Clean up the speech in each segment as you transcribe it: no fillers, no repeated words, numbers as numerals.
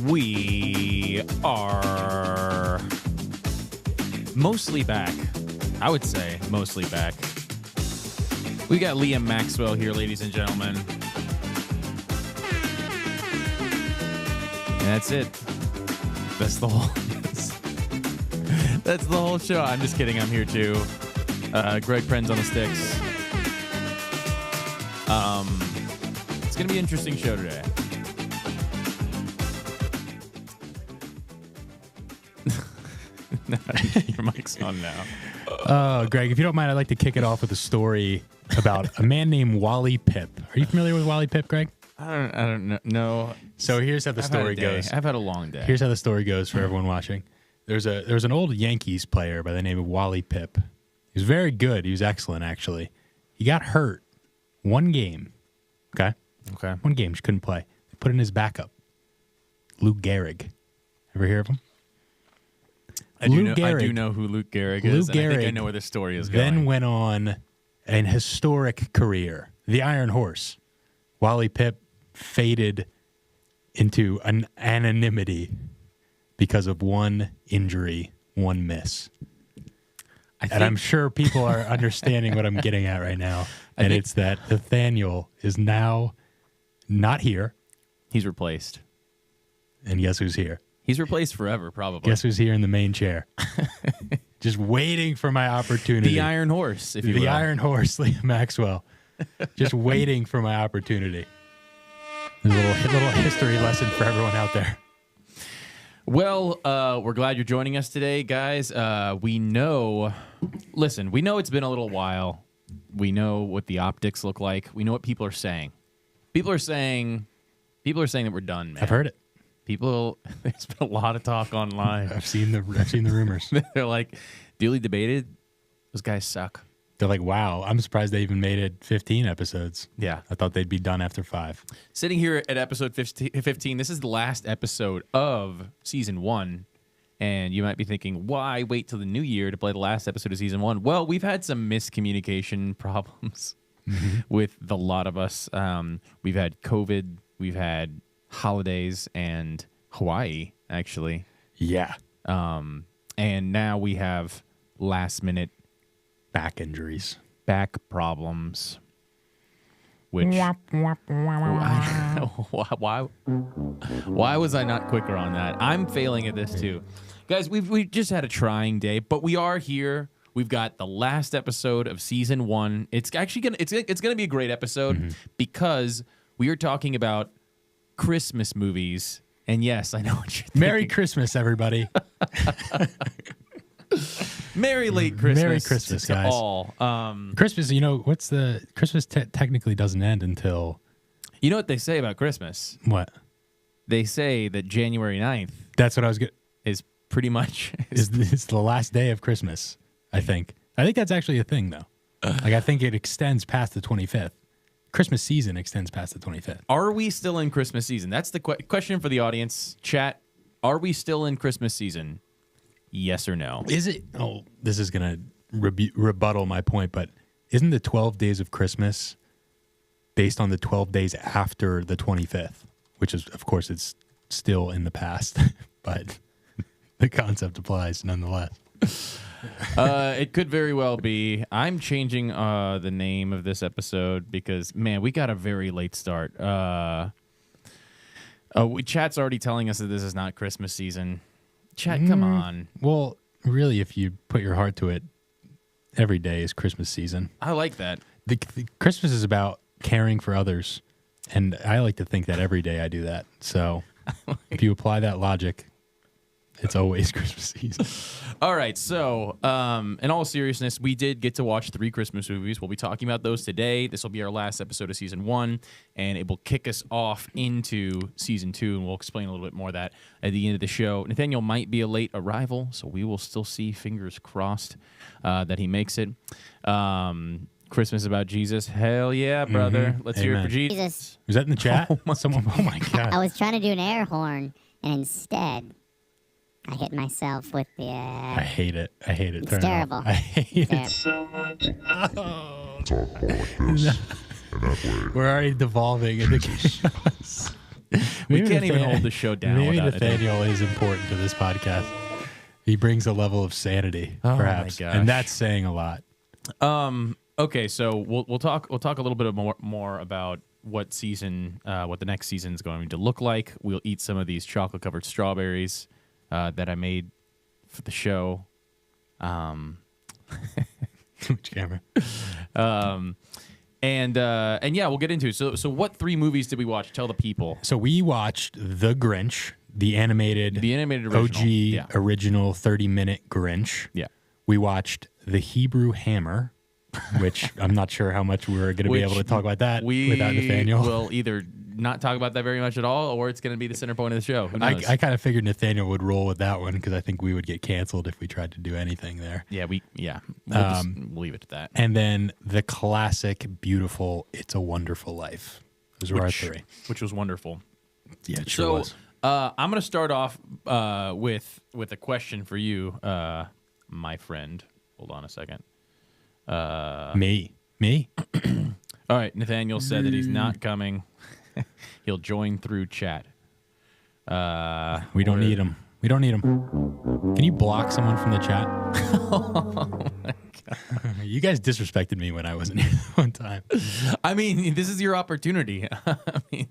We are mostly back. I would say mostly back. We got Liam Maxwell here, ladies and gentlemen. And that's it. That's the whole. That's the whole show. I'm just kidding. I'm here too. Greg Prenz on the sticks. It's gonna be an interesting show today. Your mic's on now. Greg, if you don't mind, I'd like to kick it off with a story about a man named Wally Pipp. Are you familiar with Wally Pipp, Greg? I don't know. So here's how the story goes. I've had a long day. Here's how the story goes for everyone watching. There's an old Yankees player by the name of Wally Pipp. He was very good. He was excellent, actually. He got hurt one game. Okay. One game. Just couldn't play. They put in his backup, Lou Gehrig. Ever hear of him? I do know who Luke Gehrig is. And I think I know where this story is going. Then went on an historic career. The Iron Horse. Wally Pipp faded into an anonymity because of one injury, one miss. And I'm sure people are understanding what I'm getting at right now. And it's that Nathaniel is now not here. He's replaced. And guess who's here? He's replaced forever, probably. Guess who's here in the main chair? Just waiting for my opportunity. The Iron Horse, if you will. The Iron Horse, Liam Maxwell. Just waiting for my opportunity. There's a little history lesson for everyone out there. Well, we're glad you're joining us today, guys. We know it's been a little while. We know what the optics look like. We know what people are saying. People are saying that we're done, man. I've heard it. There's been a lot of talk online. I've seen the rumors. They're like, duly debated. Those guys suck. They're like, wow, I'm surprised they even made it 15 episodes. Yeah. I thought they'd be done after 5. Sitting here at episode 15, this is the last episode of season 1. And you might be thinking, why wait till the new year to play the last episode of season 1? Well, we've had some miscommunication problems with the lot of us. We've had COVID. We've had holidays and Hawaii, actually. Yeah. And now we have last minute back injuries, back problems, which why was I not quicker on that? I'm failing at this too. Guys, we've just had a trying day, but we are here. We've got the last episode of season 1. It's actually gonna be a great episode because we are talking about Christmas movies. And yes, I know what you're thinking. Merry Christmas, everybody. Merry late Christmas. Merry Christmas, to guys. all. Christmas, Christmas technically doesn't end until... You know what they say about Christmas? What? They say that January 9th... That's what I was going is pretty much... is the last day of Christmas, I think. I think that's actually a thing, though. I think it extends past the 25th. Christmas season extends past the 25th. Are we still in Christmas season? That's the question for the audience. Chat, are we still in Christmas season? Yes or no? Is it? Oh, this is going to rebuttal my point, but isn't the 12 days of Christmas based on the 12 days after the 25th? Which is, of course, it's still in the past, but the concept applies nonetheless. It could very well be. I'm changing the name of this episode because, man, we got a very late start. Chat's already telling us that this is not Christmas season. Chat, come on. Well, really, if you put your heart to it, every day is Christmas season. I like that. The Christmas is about caring for others, and I like to think that every day I do that. So if you apply that logic, it's always Christmas season. All right, so in all seriousness, we did get to watch 3 Christmas movies. We'll be talking about those today. This will be our last episode of season 1, and it will kick us off into season 2, and we'll explain a little bit more of that at the end of the show. Nathaniel might be a late arrival, so we will still see, fingers crossed, that he makes it. Christmas about Jesus. Hell yeah, brother. Let's hear it for Jesus. Was that in the chat? Oh my God. I was trying to do an air horn, and instead... I hit myself with the... I hate it. It's terrible. I hate it so much. We're already devolving into chaos. We Maybe can't even Nathan- hold the show down Maybe without Nathaniel is important to this podcast. He brings a level of sanity, Oh, my perhaps, gosh. and that's saying a lot. Okay, so we'll talk a little bit more about what the next season is going to look like. We'll eat some of these chocolate covered strawberries that I made for the show. Which camera? And yeah, we'll get into it. So what 3 movies did we watch? Tell the people. So we watched The Grinch, the animated original. OG Yeah. original 30-minute Grinch. Yeah. We watched The Hebrew Hammer, which I'm not sure how much we're going to be able to talk about that without Nathaniel. Will either not talk about that very much at all, or it's going to be the center point of the show. Who knows? I kind of figured Nathaniel would roll with that one because I think we would get canceled if we tried to do anything there. We'll just leave it at that. And then the classic, beautiful It's a Wonderful Life. Those were our 3. Which was wonderful. Yeah, it sure was. I'm going to start off with a question for you, my friend. Hold on a second. Me? All right, Nathaniel said that he's not coming. He'll join through chat. We don't need him. We don't need him. Can you block someone from the chat? Oh my God. You guys disrespected me when I wasn't here one time. I mean, this is your opportunity.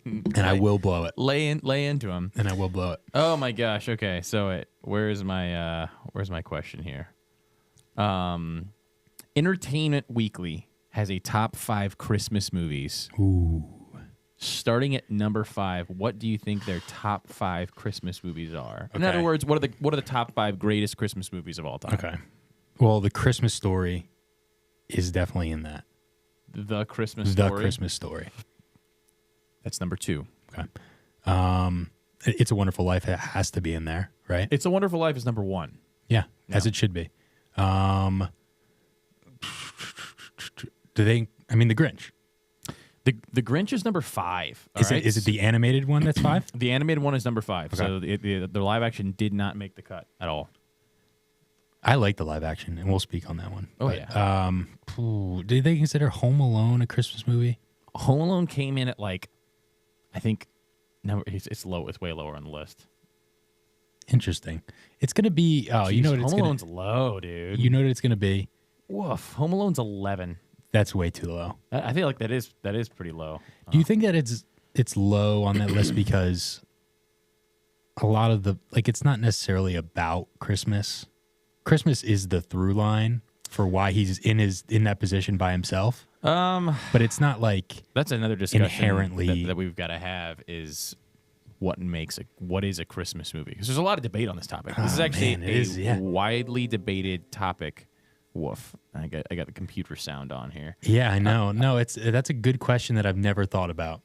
And I will blow it. Lay into him. And I will blow it. Oh my gosh. Okay, so where's my question here? Entertainment Weekly has a top 5 Christmas movies. Ooh. Starting at number 5, what do you think their top 5 Christmas movies are? In Okay. other words, what are the top 5 greatest Christmas movies of all time? Okay. Well, The Christmas Story is definitely in that. The Christmas Story. The Christmas Story. That's number 2. Okay. It's a Wonderful Life has to be in there, right? It's a Wonderful Life is number 1. Yeah, as it should be. The Grinch. The Grinch is number 5. Is it the animated one that's 5? The animated one is number 5. Okay. So the live action did not make the cut at all. I like the live action, and we'll speak on that one. Oh, yeah. Did they consider Home Alone a Christmas movie? Home Alone came in at I think, no, it's low. It's way lower on the list. Interesting. It's gonna be. Oh, Jeez, you know what it's Home gonna. Alone's low, dude. You know what it's gonna be. Woof. Home Alone's 11. That's way too low. I feel like that is pretty low. Do you think that it's low on that list because a lot of it's not necessarily about Christmas. Christmas is the through line for why he's in that position by himself. But it's not like That's another discussion inherently that we've got to have is what is a Christmas movie? Because there's a lot of debate on this topic. This is actually a widely debated topic. Woof. I got the computer sound on here. Yeah, I know. No, that's a good question that I've never thought about.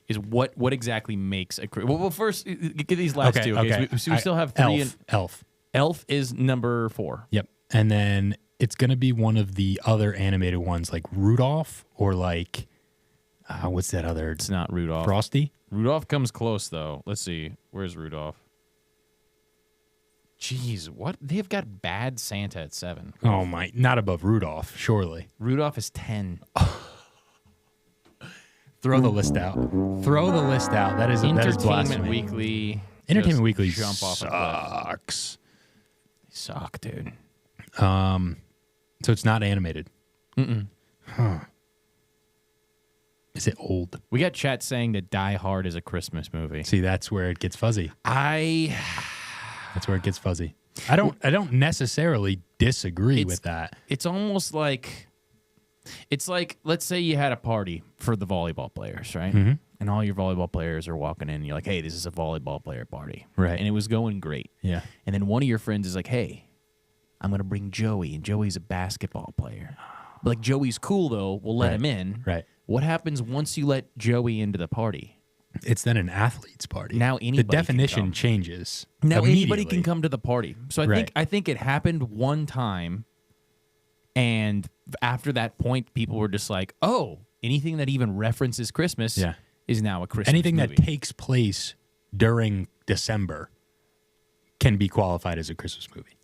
Is what exactly makes a well first get these last two. Okay. So we still have 3. Elf. Elf is number 4. Yep. And then it's going to be one of the other animated ones like Rudolph or what's that other? It's not Rudolph. Frosty? Rudolph comes close though. Let's see. Where's Rudolph? Jeez, what? They've got Bad Santa at 7. Oh my, not above Rudolph, surely. Rudolph is 10. Throw the list out. Throw the list out. That is Entertainment blasphemy. Weekly. Entertainment Weekly jump off a cliff. sucks. They suck, dude. So it's not animated. Mm-mm. Huh. Is it old? We got chat saying that Die Hard is a Christmas movie. See, that's where it gets fuzzy. That's where it gets fuzzy. I don't necessarily disagree with that. It's almost like, it's like, let's say you had a party for the volleyball players, right? Mhm. And all your volleyball players are walking in. And you're like, hey, this is a volleyball player party. Right. And it was going great. Yeah. And then one of your friends is like, hey, I'm going to bring Joey. And Joey's a basketball player. But like, Joey's cool, though. We'll let him in. Right. What happens once you let Joey into the party? It's then an athlete's party. Now anybody the can definition come. changes. Now anybody immediately. can come to the party. So I think it happened one time, and after that point, people were just like, "Oh, anything that even references Christmas is now a Christmas Anything movie." that takes place during December can be qualified as a Christmas movie.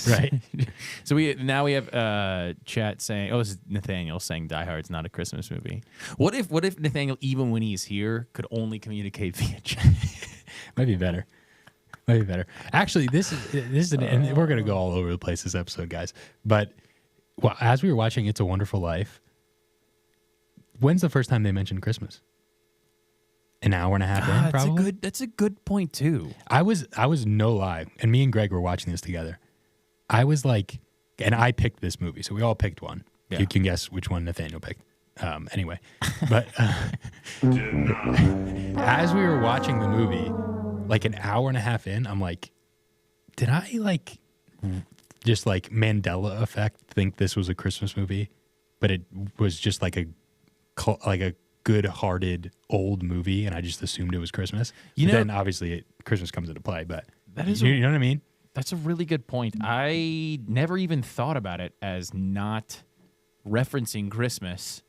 Right. So we have chat saying, "Oh, this is Nathaniel saying Die Hard's not a Christmas movie." What if Nathaniel, even when he's here, could only communicate via chat? Might be better. Might be better. Actually, this is and we're gonna go all over the place this episode, guys. But as we were watching It's a Wonderful Life, when's the first time they mentioned Christmas? An hour and a half in, probably. That's a good point too. I was no lie, and me and Greg were watching this together. I was like, and I picked this movie, so we all picked one. Yeah. You can guess which one Nathaniel picked. Anyway, but as we were watching the movie, like an hour and a half in, I'm like, did I like just like Mandela effect think this was a Christmas movie, but it was just like a good-hearted old movie, and I just assumed it was Christmas. Then obviously Christmas comes into play, but That is you know what I mean? That's a really good point. I never even thought about it as not referencing Christmas.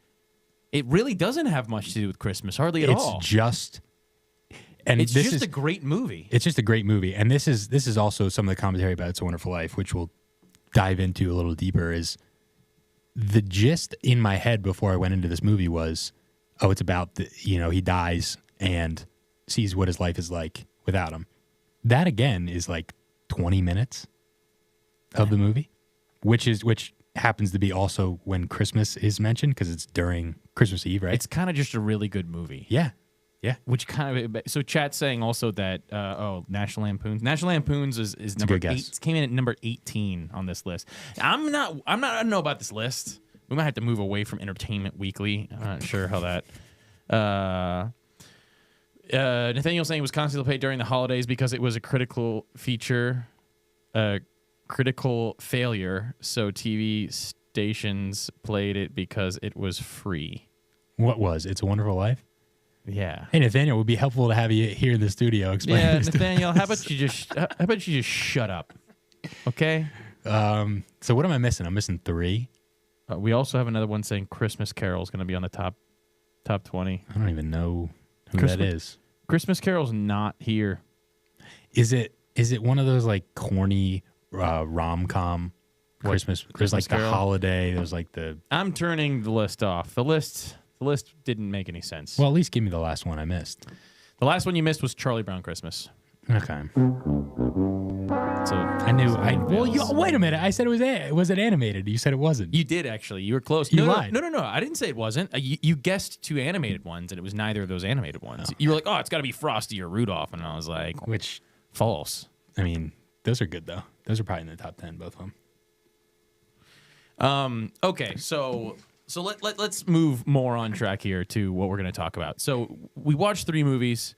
It really doesn't have much to do with Christmas, hardly at all. It's just, and It's this just is a great movie. It's just a great movie, and this is also some of the commentary about It's a Wonderful Life, which we'll dive into a little deeper. Is the gist in my head before I went into this movie was, oh, it's about he dies and sees what his life is like without him. That again is like 20 minutes of the movie, which happens to be also when Christmas is mentioned because it's during Christmas Eve, right? It's kind of just a really good movie. Yeah. Which kind of so chat's saying also that National Lampoons is number 8. Came in at number 18 on this list. I don't know about this list. We might have to move away from Entertainment Weekly. I'm not sure how that. Nathaniel saying it was constantly played during the holidays because it was a critical feature, critical failure. So TV stations played it because it was free. What was It's a Wonderful Life? Yeah. Hey Nathaniel, it would be helpful to have you here in the studio explaining this. Nathaniel, how about you just shut up, okay? So what am I missing? I'm missing 3. We also have another one saying Christmas Carol is going to be on the top 20. I don't even know who Christmas- that is. Christmas Carol's not here. Is it one of those like corny rom-com Christmas? There's like Carol? the holiday. There's like the. I'm turning the list off. The list didn't make any sense. Well, at least give me the last one I missed. The last one you missed was Charlie Brown Christmas. Okay. So I knew. Wait a minute. I said was it animated? You said it wasn't. you did actually. You were close. You no, lied. No. I didn't say it wasn't. You guessed 2 animated ones, and it was neither of those animated ones. You were like, "Oh, it's got to be Frosty or Rudolph," and I was like, Which, "False." I mean, those are good though. Those are probably in the top 10, both of them. Okay, so let's move more on track here to what we're going to talk about. So we watched 3 movies.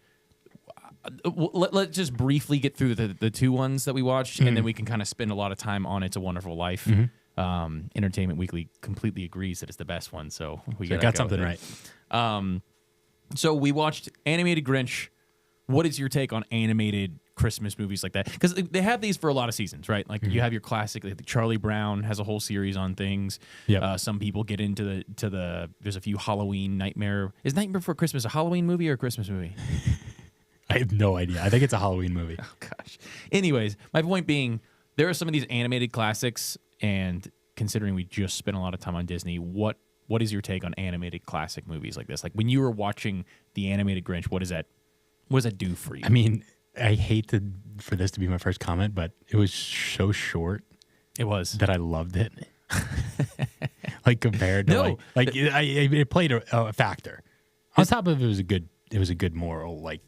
Let's just briefly get through the 2 ones that we watched, and then we can kind of spend a lot of time on It's a Wonderful Life. Entertainment Weekly completely agrees that it's the best one, so we got something right. So we watched Animated Grinch. What is your take on animated Christmas movies like that? Because they have these for a lot of seasons, right? Like you have your classic, like Charlie Brown has a whole series on things. Yep. Some people get into the. There's a few Halloween Nightmare. Is Nightmare Before Christmas a Halloween movie or a Christmas movie? I have no idea. I think it's a Halloween movie. Oh gosh. Anyways, my point being, there are some of these animated classics, and considering we just spent a lot of time on Disney, what is your take on animated classic movies like this? Like when you were watching the Animated Grinch, what does that do for you? I mean, I hate for this to be my first comment, but it was so short. It was that I loved it. Like compared to it played a factor. On top of it was a good moral like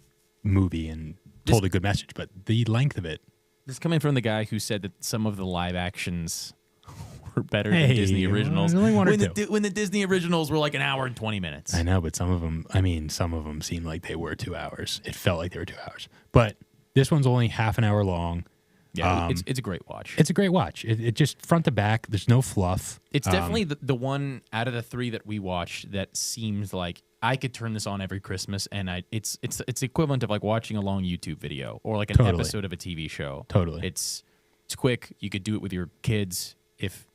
movie and told a good message, but the length of it. This is coming from the guy who said that some of the live actions were better than Disney originals. Only one or when the Disney originals were like an hour and 20 minutes. I know, but some of them seemed like they were 2 hours. It felt like they were 2 hours. But this one's only half an hour long. Yeah, it's a great watch. It's a great watch. It just front to back. There's no fluff. It's definitely the one out of the 3 that we watched that seems like I could turn this on every Christmas, and it's equivalent of like watching a long YouTube video or like an episode of a TV show. Totally. It's quick. You could do it with your kids if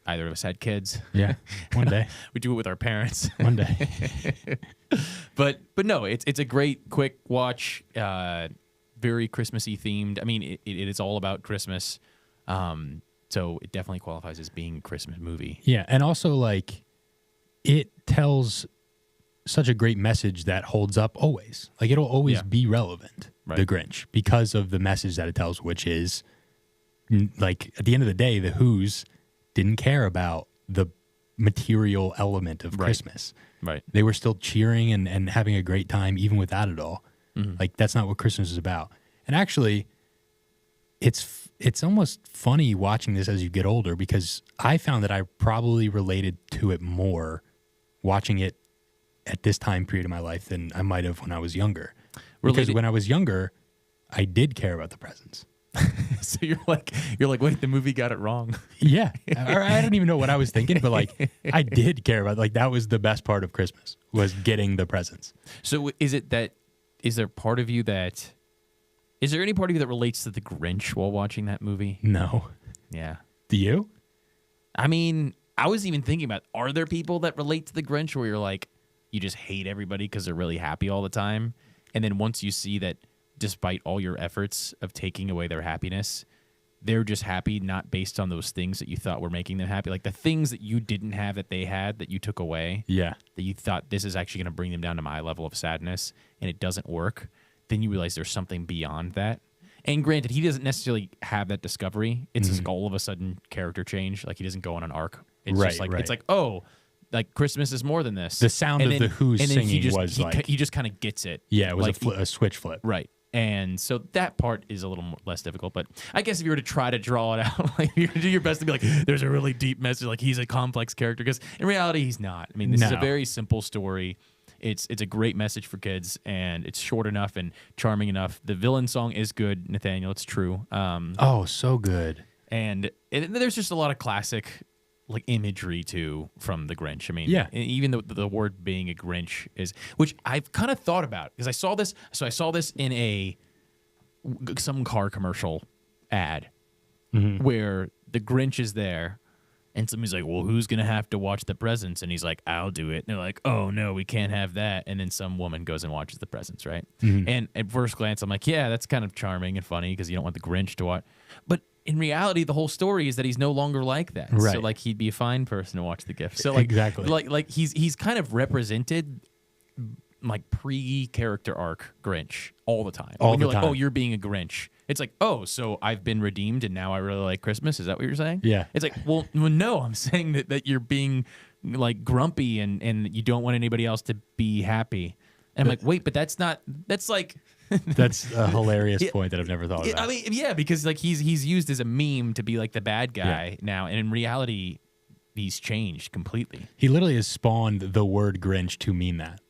either of us had kids. Yeah, one day. We do it with our parents. One day. But no, it's a great quick watch. Very Christmassy themed. I mean, it is all about Christmas. So it definitely qualifies as being a Christmas movie. Yeah, and also like it tells such a great message that holds up always. Like it'll always Yeah. be relevant. Right. The Grinch, because of the message that it tells, which is like at the end of the day, the Who's didn't care about the material element of Right. Christmas. Right. They were still cheering and having a great time even without it all. Like that's not what Christmas is about. And actually, it's almost funny watching this as you get older, because I found that I probably related to it more watching it at this time period of my life than I might have when I was younger. Because Related- when I was younger, I did care about the presents. So you're like, wait, the movie got it wrong. Yeah. Or I don't even know what I was thinking, but like I did care about, like that was the best part of Christmas, was getting the presents. So is there any part of you that relates to the Grinch while watching that movie? No. Yeah. Do you? I mean, I was even thinking about, are there people that relate to the Grinch where you're like, you just hate everybody because they're really happy all the time? And then once you see that despite all your efforts of taking away their happiness, they're just happy not based on those things that you thought were making them happy. Like the things that you didn't have that they had that you took away, Yeah. that you thought this is actually going to bring them down to my level of sadness, and it doesn't work. Then you realize there's something beyond that. And granted, he doesn't necessarily have that discovery. It's his all of a sudden character change. Like he doesn't go on an arc. It's Right, just like right. it's like, oh, like Christmas is more than this. The sound And of the Who's and then he singing just, was he, like- he just kind of gets it. Yeah, it was like, a switch flip. right. And so that part is a little less difficult. But I guess if you were to try to draw it out, like you do your best to be like, there's a really deep message. Like he's a complex character, because in reality, he's not. I mean, this is a No. very simple story. It's a great message for kids, and it's short enough and charming enough. The villain song is good, Nathaniel. It's true. Oh, so good. And there's just a lot of classic like imagery too from the Grinch. I mean, Yeah. even the word being a Grinch is, which I've kind of thought about, because I saw this. So I saw this in some car commercial ad where the Grinch is there. And somebody's like, well, who's going to have to watch the presents? And he's like, I'll do it. And they're like, oh, no, we can't have that. And then some woman goes and watches the presents, right? And at first glance, I'm like, yeah, that's kind of charming and funny because you don't want the Grinch to watch. But in reality, the whole story is that he's no longer like that. So, Right. like, he'd be a fine person to watch the gift. So, like, Exactly. like he's kind of represented like pre-character arc Grinch all the time. All when the you're like, time. oh, you're being a Grinch. It's like, oh, so I've been redeemed and now I really like Christmas. Is that what you're saying? Yeah. It's like, well no, I'm saying that you're being like grumpy and you don't want anybody else to be happy. And I'm like, wait, but that's like That's a hilarious Yeah. point that I've never thought about. I mean, yeah, because like he's used as a meme to be like the bad guy now, and in reality, he's changed completely. He literally has spawned the word Grinch to mean that.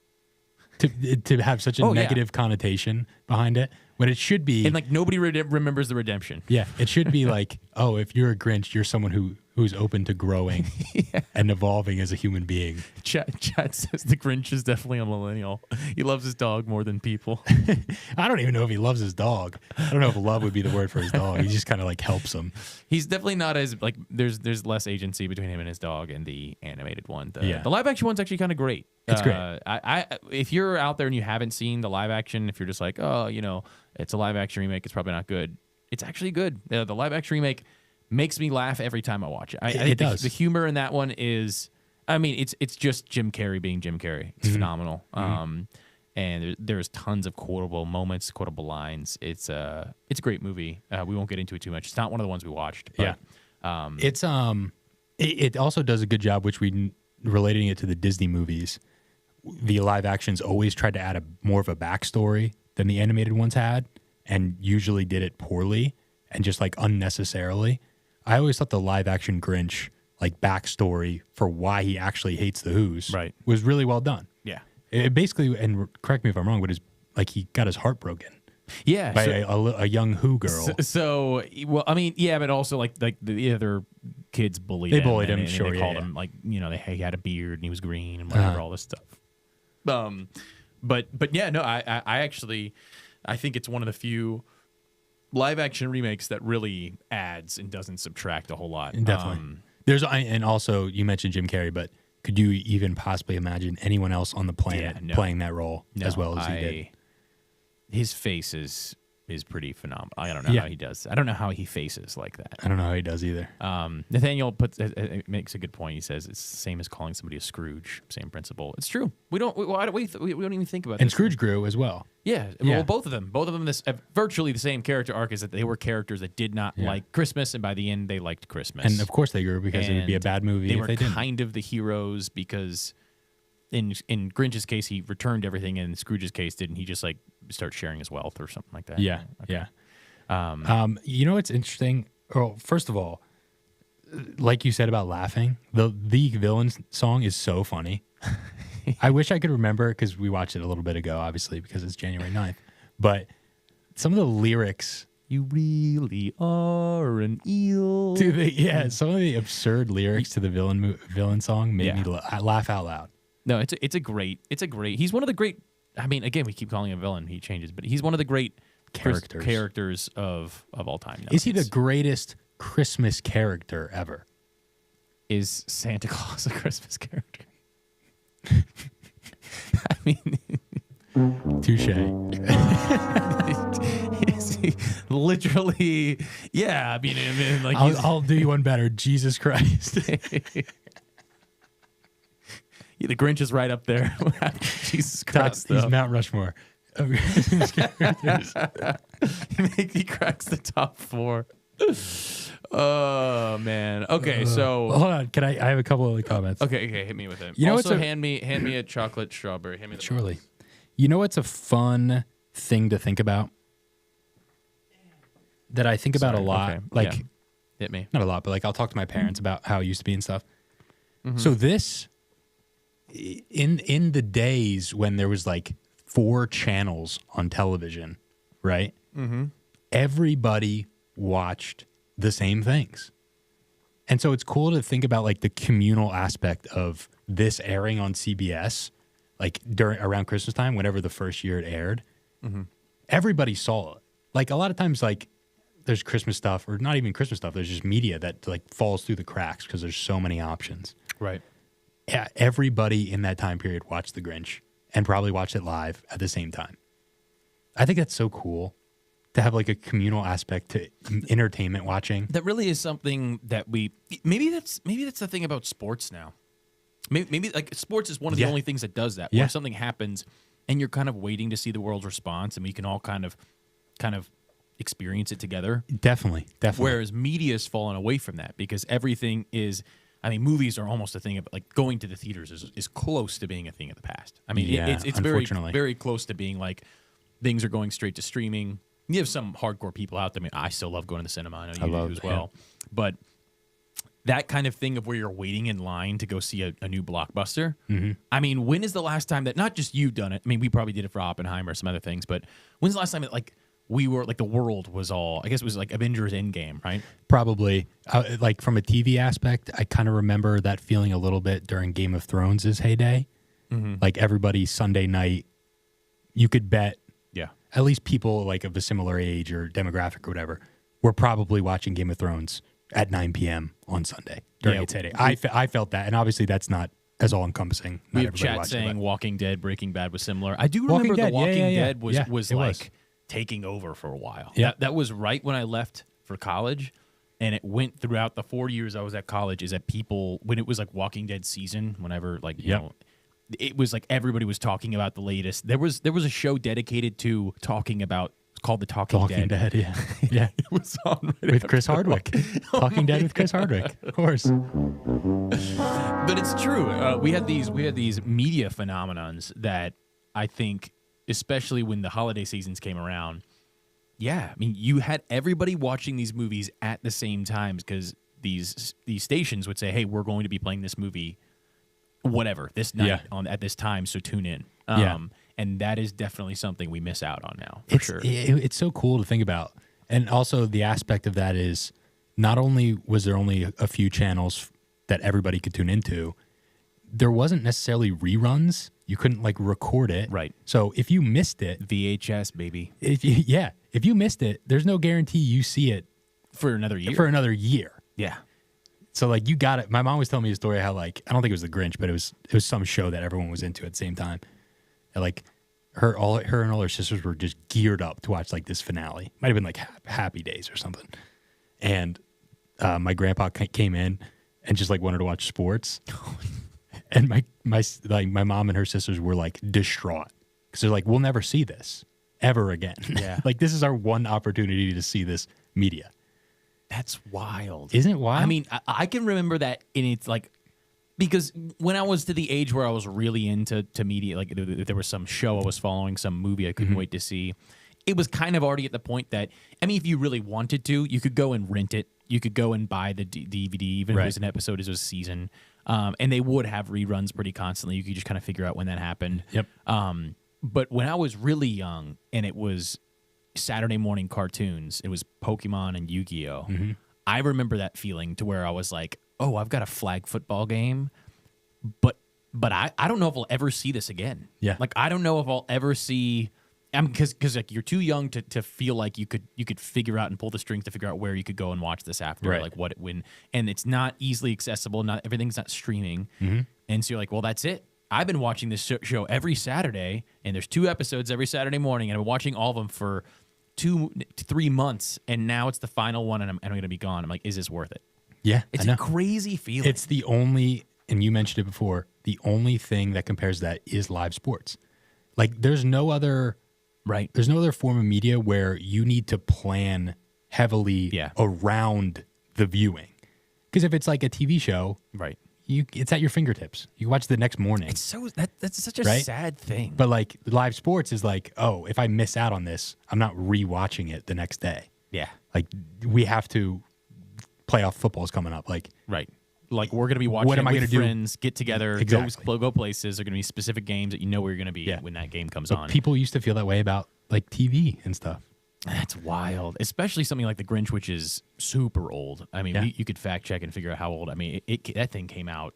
To have such a Oh, yeah. negative connotation behind it, when it should be, And like nobody remembers the redemption. yeah, it should be like, oh, if you're a Grinch, you're someone who's open to growing and evolving as a human being. Chat says the Grinch is definitely a millennial. He loves his dog more than people. I don't even know if he loves his dog. I don't know if love would be the word for his dog. He just kind of like helps him. He's definitely not as like there's less agency between him and his dog in the animated one. Yeah. The live action one's actually kind of great. It's great. I if you're out there and you haven't seen the live action, if you're just like, oh, it's a live action remake, it's probably not good. It's actually good. The live action remake makes me laugh every time I watch it. I think It does. The humor in that one is, I mean, it's just Jim Carrey being Jim Carrey. It's phenomenal. And there's tons of quotable moments, quotable lines. It's a great movie. We won't get into it too much. It's not one of the ones we watched. But, It's it also does a good job, which relating it to the Disney movies. The live actions always tried to add more of a backstory than the animated ones had, and usually did it poorly and just like unnecessarily. I always thought the live action Grinch like backstory for why he actually hates the Who's Right. was really well done. yeah. It basically, and correct me if I'm wrong, but is like he got his heart broken Yeah. by so- a young Who girl. So, well, I mean, yeah, but also like the other kids bullied They him. bullied him, and sure, They yeah, called yeah. him like, he had a beard and he was green and whatever, all this stuff. But yeah, no, I actually, I think it's one of the few live action remakes that really adds and doesn't subtract a whole lot. Definitely. And also you mentioned Jim Carrey, but could you even possibly imagine anyone else on the planet Yeah, no. playing that role No, as well as he did? His face is is pretty phenomenal. I don't know Yeah. how he does. I don't know how he faces like that. I don't know how he does either. Nathaniel makes a good point. He says it's the same as calling somebody a Scrooge. Same principle. It's true. We don't even think about And this. Scrooge grew as well. Yeah, Yeah. well, both of them. This virtually the same character arc is that they were characters that did not like Christmas, and by the end they liked Christmas. And of course they grew because it would be a And bad movie They if were they didn't. kind of the heroes because in Grinch's case he returned everything, and in Scrooge's case didn't he just like start sharing his wealth or something like that? Yeah, Okay. yeah. You know what's interesting? Oh, first of all, like you said about laughing, the villain song is so funny. I wish I could remember because we watched it a little bit ago, obviously, because it's January 9th. But some of the lyrics, You really are an eel. some of the absurd lyrics to the villain song made me laugh out loud. No, it's a great. He's one of the great. I mean, again, we keep calling him a villain. He changes, but he's one of the great characters of all time. No, Is he the greatest Christmas character ever? Is Santa Claus a Christmas character? I mean, Touche. is he literally? Yeah, I mean like I'll do you one better. Jesus Christ. yeah, the Grinch is right up there. Jesus Christ, He's though. Mount Rushmore. He cracks the top 4. Oh man. Okay, so Hold on. Can I have a couple of comments? okay, hit me with it. You know also, what's hand me a chocolate strawberry. Hand me the Surely. You know what's a fun thing to think about? That I think about a Sorry, lot. okay, Like, yeah. Hit me. not a lot, but like I'll talk to my parents about how it used to be and stuff. Mm-hmm. So this, in the days when there was like 4 channels on television, right? Mm-hmm. Everybody watched the same things. And so it's cool to think about like the communal aspect of this airing on CBS, like around Christmas time, whenever the first year it aired. Mm-hmm. Everybody saw it. Like a lot of times, like there's Christmas stuff, or not even Christmas stuff. There's just media that like falls through the cracks because there's so many options. Right. Yeah, everybody in that time period watched The Grinch and probably watched it live at the same time. I think that's so cool to have like a communal aspect to entertainment watching. That really is something that maybe that's the thing about sports now. Maybe like sports is one of the only things that does that. Yeah. Where something happens and you're kind of waiting to see the world's response, and we can all kind of experience it together. Definitely. Whereas media's fallen away from that because everything is. I mean, movies are almost a thing of like going to the theaters is close to being a thing of the past. I mean, Yeah, it's very unfortunately. very close to being like things are going straight to streaming. You have some hardcore people out there. I mean, I still love going to the cinema. I know you do as well. But that kind of thing of where you're waiting in line to go see a new blockbuster. Mm-hmm. I mean, when is the last time that not just you've done it? I mean, we probably did it for Oppenheimer or some other things, but when's the last time that like we were like the world was all? I guess it was like Avengers Endgame, right? Probably. Like from a TV aspect, I kind of remember that feeling a little bit during Game of Thrones' heyday. Mm-hmm. Like everybody Sunday night, you could bet Yeah. at least people like of a similar age or demographic or whatever were probably watching Game of Thrones at 9 p.m. on Sunday during its heyday. I felt that, and obviously that's not as all encompassing. We have chat saying Walking Dead, Breaking Bad was similar. I do Walking remember Dead, The Walking yeah. Dead was Yeah, was it like was. taking over for a while. Yeah. That was right when I left for college, and it went throughout the 4 years I was at college. Is that people when it was like Walking Dead season, whenever like you know, it was like everybody was talking about the latest. There was a show dedicated to talking about. Called The Talking Dead. Yeah. Yeah. It was on right With Chris Hardwick. Talking Dead with Chris Hardwick. Of course. But it's true. We had these media phenomenons that I think, especially when the holiday seasons came around. Yeah, I mean, you had everybody watching these movies at the same time because these stations would say, "Hey, we're going to be playing this movie, whatever, this night at this time, so tune in." And that is definitely something we miss out on now, for sure. It's so cool to think about. And also the aspect of that is not only was there only a few channels that everybody could tune into, there wasn't necessarily reruns. You couldn't like record it. Right. So if you missed it, VHS, baby, if you missed it, there's no guarantee you see it for another year. Yeah. So like you got it. My mom was telling me a story how like I don't think it was The Grinch, but it was some show that everyone was into at the same time. And like her and all her sisters were just geared up to watch like this finale. Might have been like Happy Days or something. And my grandpa came in and just like wanted to watch sports. And my mom and her sisters were like distraught because they're like, we'll never see this ever again. Yeah. Like this is our one opportunity to see this media. That's wild. Isn't it wild? I mean, I can remember that in its like, because when I was to the age where I was really into media, like if there was some show I was following, some movie I couldn't wait to see, it was kind of already at the point that, I mean, if you really wanted to, you could go and rent it. You could go and buy the DVD, even if it was an episode, it was a season. And they would have reruns pretty constantly. You could just kind of figure out when that happened. Yep. But when I was really young and it was Saturday morning cartoons, it was Pokemon and Yu-Gi-Oh! I remember that feeling to where I was like, oh, I've got a flag football game, but I don't know if I'll ever see this again. Yeah. Like, I don't know if I'll ever see, because like you're too young to feel like you could figure out and pull the strings to figure out where you could go and watch this after, Right. like and it's not easily accessible. Not everything's not streaming, and so you're like, well, that's it. I've been watching this show every Saturday, and there's 2 episodes every Saturday morning, and I've been watching all of them for 2 to 3 months, and now it's the final one, and I'm going to be gone. I'm like, is this worth it? Yeah, It's I know. a crazy feeling. It's the only, and you mentioned it before, the only thing that compares to that is live sports. Like there's no other right. form of media where you need to plan heavily around the viewing. Because if it's like a TV show, Right. it's at your fingertips. You watch the next morning. It's so that's such a Right? sad thing. But like live sports is like, oh, if I miss out on this, I'm not rewatching it the next day. yeah. Like we have to, playoff football's coming up. Like Right. Like we're going to be watching What am it I with gonna do? friends, get together, Exactly. go places. There are going to be specific games that you know where you're going to be when that game comes on. people used to feel that way about like TV and stuff. That's wild, especially something like The Grinch, which is super old. I mean, Yeah. you could fact check and figure out how old. I mean, that thing came out,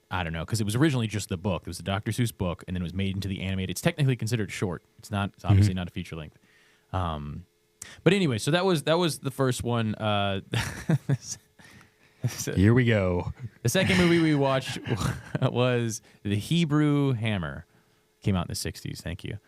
I don't know, because it was originally just the book. It was the Dr. Seuss book, and then it was made into the animated. It's technically considered short. It's not. It's obviously not a feature length. But anyway, so that was the first one. Here we go. The second movie we watched was The Hebrew Hammer. Came out in the 60s. Thank you.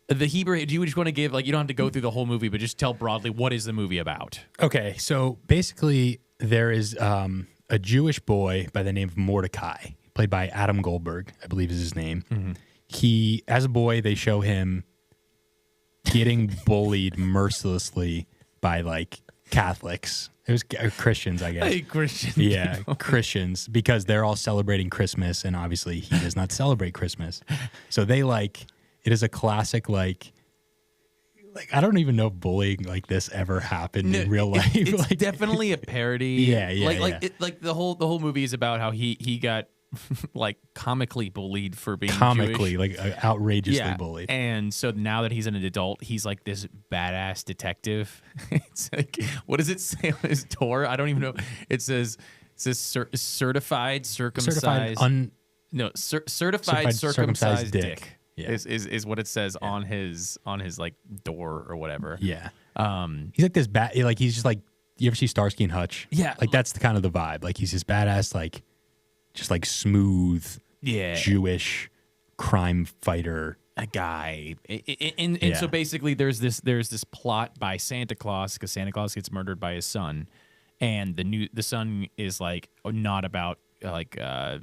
The Hebrew, do you just want to give, like, you don't have to go through the whole movie, but just tell broadly, what is the movie about? Okay, so basically there is a Jewish boy by the name of Mordecai, played by Adam Goldberg, I believe is his name. He, as a boy, they show him getting bullied mercilessly by like Catholics. It was Christians, I guess. Hey, Christian. Yeah, Christians, because they're all celebrating Christmas, and obviously he does not celebrate Christmas. So they like, it is a classic like I don't even know if bullying like this ever happened in real life. It's like, definitely a parody. Yeah. Like the whole movie is about how he got like comically bullied for being comically, Jewish. like outrageously bullied. And so now that he's an adult, he's like this badass detective. It's like, what does it say on his door? I don't even know. It says certified circumcised. Certified circumcised dick. Yeah. Is what it says on his like door or whatever. Yeah. He's like this like he's just like, you ever see Starsky and Hutch? Yeah. Like that's the kind of the vibe. Like he's this badass, like just like smooth, Jewish crime fighter. A guy, and so basically there's this plot by Santa Claus, because Santa Claus gets murdered by his son, and the son is like not about Hanukkah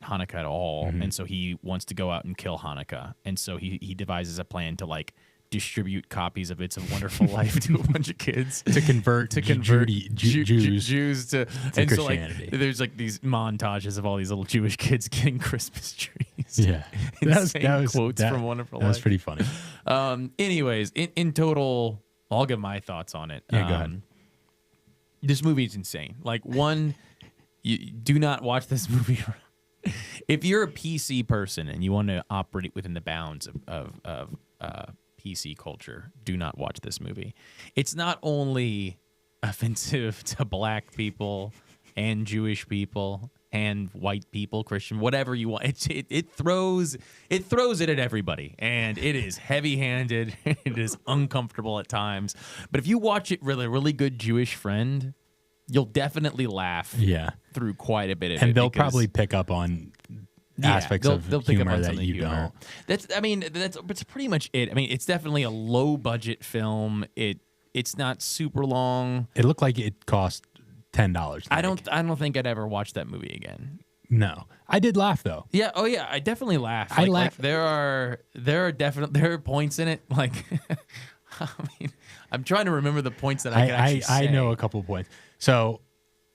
at all, and so he wants to go out and kill Hanukkah, and so he devises a plan to like distribute copies of It's a Wonderful Life to a bunch of kids to convert Jews to and so like Christianity. there's like these montages of all these little Jewish kids getting Christmas trees. Yeah, that was quotes from Wonderful Life. That was pretty funny. Anyways, in total, I'll give my thoughts on it. Yeah, go ahead. This movie is insane. Like, one, you do not watch this movie. If you're a PC person and you want to operate within the bounds of PC culture, do not watch this movie. It's not only offensive to black people and Jewish people and white people, Christian, whatever you want. It throws it at everybody, and it is heavy-handed. It is uncomfortable at times. But if you watch it with a really good Jewish friend, you'll definitely laugh Yeah, through quite a bit of it. and they'll because- probably pick up on aspects of they'll pick up humor on that some of the you humor. don't. That's pretty much it. I mean, it's definitely a low budget film. It's not super long. It looked like it cost $10. I don't think I'd ever watch that movie again. No, I did laugh though. Yeah. Oh yeah. I definitely laugh. I laugh. Like, there are points in it. Like, I mean, I'm trying to remember the points that I can actually say. I know a couple of points. So,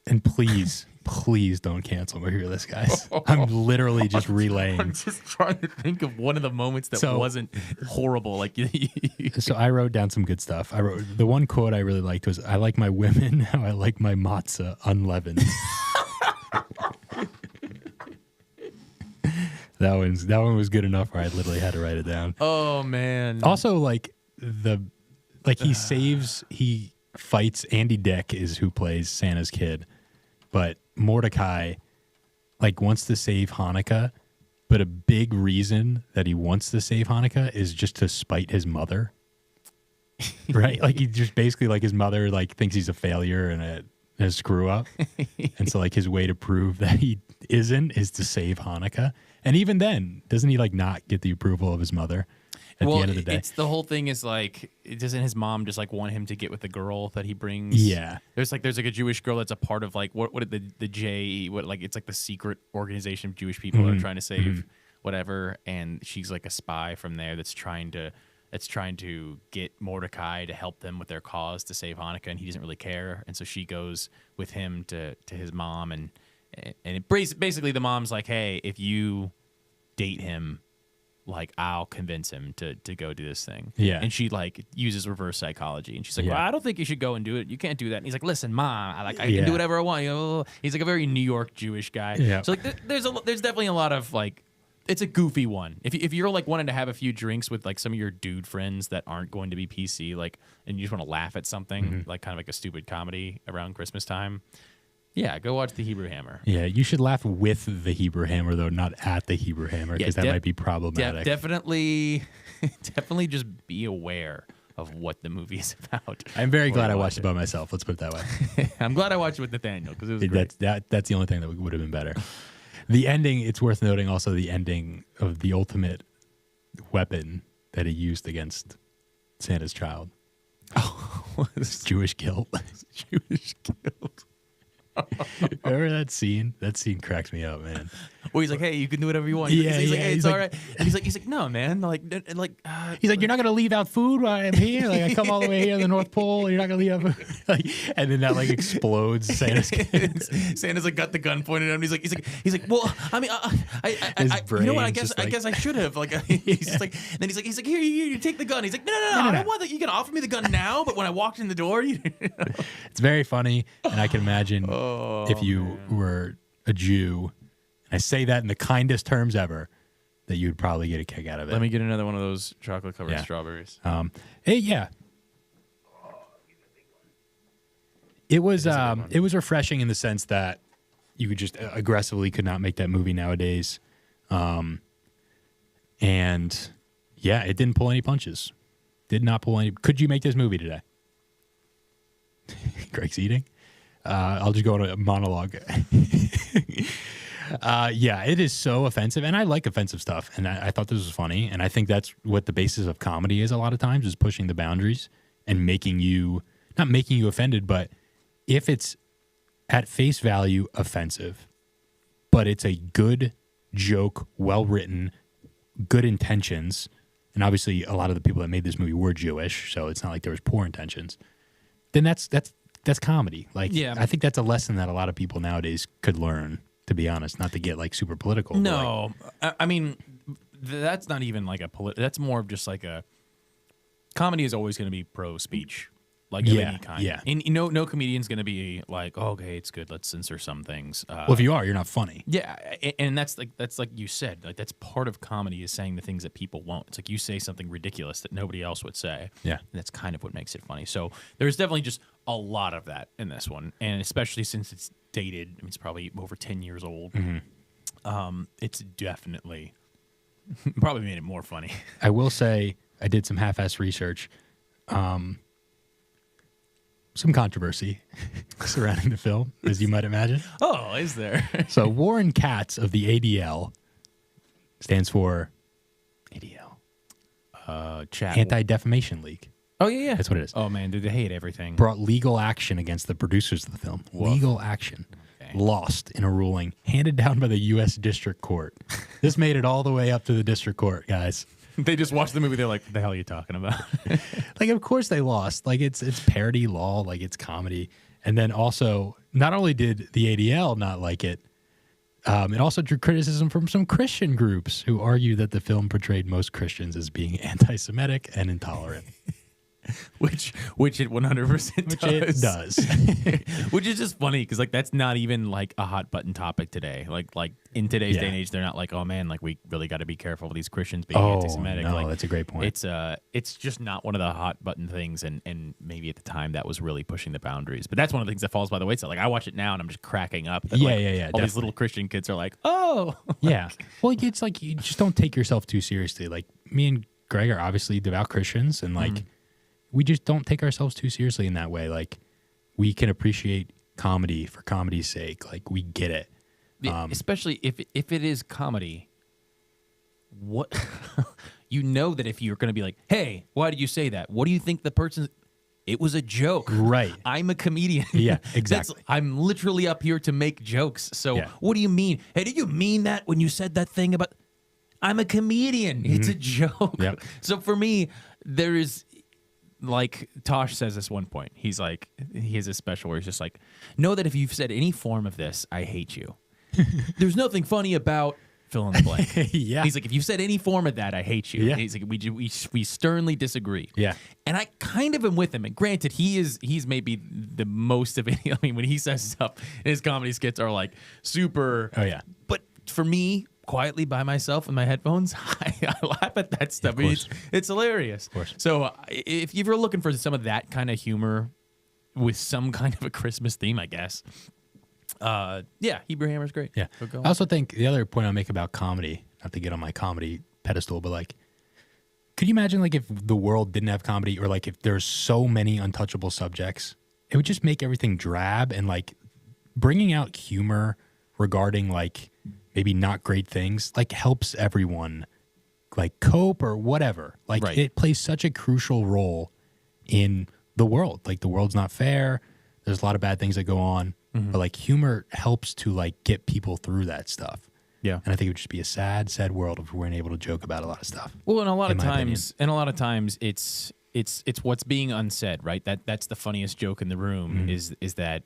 and please, please don't cancel me for this, guys. I'm literally just relaying. I'm just trying to think of one of the moments that wasn't horrible. Like, So I wrote down some good stuff. I wrote the one quote I really liked was, "I like my women how I like my matzah unleavened." That one was good enough where I literally had to write it down. oh man. Also, he fights Andy Dick is who plays Santa's kid, but Mordecai wants to save Hanukkah, but a big reason that he wants to save Hanukkah is just to spite his mother. Right? He just basically his mother thinks he's a failure and a screw up. And so his way to prove that he isn't is to save Hanukkah. And even then, doesn't he not get the approval of his mother at the end of the day? It's the whole thing is doesn't his mom just want him to get with the girl that he brings? Yeah. There's a Jewish girl that's a part of what the J it's the secret organization of Jewish people that are trying to save whatever, and she's a spy from there that's trying to get Mordecai to help them with their cause to save Hanukkah, and he doesn't really care, and so she goes with him to his mom, and it basically the mom's like, hey, if you date him, I'll convince him to go do this thing. Yeah. And she uses reverse psychology, and she's like, Yeah. well, I don't think you should go and do it. You can't do that. And he's like, listen, Mom, I can do whatever I want. He's a very New York Jewish guy. Yeah. So there's definitely a lot of it's a goofy one. If you're wanting to have a few drinks with some of your dude friends that aren't going to be PC, and you just want to laugh at something kind of a stupid comedy around Christmas time, yeah, go watch The Hebrew Hammer. Yeah, you should laugh with the Hebrew Hammer, though, not at the Hebrew Hammer, because that might be problematic. Definitely just be aware of what the movie is about. I'm very glad I watched it by myself. Let's put it that way. I'm glad I watched it with Nathaniel because it was great. That's the only thing that would have been better. The ending, it's worth noting also the ending of the ultimate weapon that he used against Santa's child. Oh, Jewish guilt. Jewish guilt. Remember that scene? That scene cracks me up, man. Well, he's like, "Hey, you can do whatever you want." Yeah, he's like, yeah, "Hey, he's it's like- all right." And he's like, "No, man. He's like, "You're not gonna leave out food while I'm here. I come all the way here to the North Pole. You're not gonna leave out food." And then that explodes. Santa's Santa's got the gun pointed at him. He's like, "Well, I mean, you know what? I guess I should have." He's just like, then he's like, "Here, you take the gun." He's like, "No, I don't want that. You can offer me the gun now, but when I walked in the door, It's very funny, and I can imagine if you were a Jew, and I say that in the kindest terms ever, that you'd probably get a kick out of it. Let me get another one of those chocolate-covered strawberries. Hey, yeah. It was refreshing in the sense that you could just aggressively could not make that movie nowadays. And yeah, it didn't pull any punches. Did not pull any. Could you make this movie today? Greg's eating. I'll just go on a monologue. Yeah, it is so offensive, and I like offensive stuff, and I thought this was funny, and I think that's what the basis of comedy is a lot of times, is pushing the boundaries and not making you offended, but if it's at face value offensive, but it's a good joke, well-written, good intentions, and obviously a lot of the people that made this movie were Jewish, so it's not like there was poor intentions, then that's comedy. I think that's a lesson that a lot of people nowadays could learn, to be honest, not to get super political. No, I mean, that's not even that's more of just a comedy is always going to be pro speech, of any kind. Yeah. And no comedian's going to be like, oh, okay, it's good, let's censor some things. Well, if you are, you're not funny. Yeah, and that's like you said, that's part of comedy is saying the things that people won't. It's like you say something ridiculous that nobody else would say. Yeah. And that's kind of what makes it funny. So there's definitely just a lot of that in this one, and especially since it's dated. I mean, it's probably over 10 years old. Mm-hmm. It's definitely probably made it more funny. I will say I did some half-ass research. Some controversy surrounding the film, as you might imagine. Oh, is there? So Warren Katz of the ADL Stands for ADL. Chat. Anti-Defamation League. Oh yeah. That's what it is. Oh man, dude, they hate everything. Brought legal action against the producers of the film. Woof. Legal action. Okay. Lost in a ruling handed down by the U.S. District Court. This made it all the way up to the District Court, guys. They just watched the movie. They're like, "What the hell are you talking about?" Like, of course they lost. Like, it's parody law. Like, it's comedy. And then also, not only did the ADL not like it, it also drew criticism from some Christian groups who argue that the film portrayed most Christians as being anti-Semitic and intolerant. which it 100% It does. Which is just funny because like that's not even like a hot button topic today. Like in today's day and age, they're not like, oh man, like we really got to be careful with these Christians being anti-Semitic. No, like, that's a great point. It's just not one of the hot button things, and maybe at the time that was really pushing the boundaries. But that's one of the things that falls by the wayside. Like I watch it now and I'm just cracking up. That, Yeah, like, yeah, All definitely. these little Christian kids are like, oh, Yeah. Well, it's like you just don't take yourself too seriously. Like me and Greg are obviously devout Christians, and like we just don't take ourselves too seriously in that way. Like we can appreciate comedy for comedy's sake. Like we get it. Yeah, especially if it is comedy. What you know that if you're going to be like, hey, why did you say that? What do you think the person? It was a joke. Right. I'm a comedian. Yeah, exactly. I'm literally up here to make jokes. So Yeah. what do you mean? Hey, did you mean that when you said that thing about? I'm a comedian. It's a joke. Yep. So for me, there is. Like Tosh says this one point, he's like, he has a special where he's just like, know that if you've said any form of this, I hate you. There's nothing funny about fill in the blank. Yeah. He's like, if you've said any form of that, I hate you. Yeah. He's like, we sternly disagree. Yeah. And I kind of am with him. And granted, he's maybe the most of any. I mean, when he says stuff, his comedy skits are like super. Oh, yeah. But for me, quietly by myself with my headphones, I laugh at that stuff. Yeah, of course. It's hilarious. Of course. So if you're looking for some of that kind of humor with some kind of a Christmas theme, I guess. Yeah, Hebrew Hammer's great. Yeah. So go I also think the other point I'll make about comedy, not to get on my comedy pedestal, but like, could you imagine like if the world didn't have comedy, or like if there's so many untouchable subjects, it would just make everything drab, and like bringing out humor regarding like maybe not great things, like helps everyone like cope or whatever. Like Right. it plays such a crucial role in the world. Like the world's not fair. There's a lot of bad things that go on, but like humor helps to like get people through that stuff. Yeah. And I think it would just be a sad, sad world if we weren't able to joke about a lot of stuff. Well, and a lot in of my opinion. times, it's what's being unsaid, right? That's the funniest joke in the room is that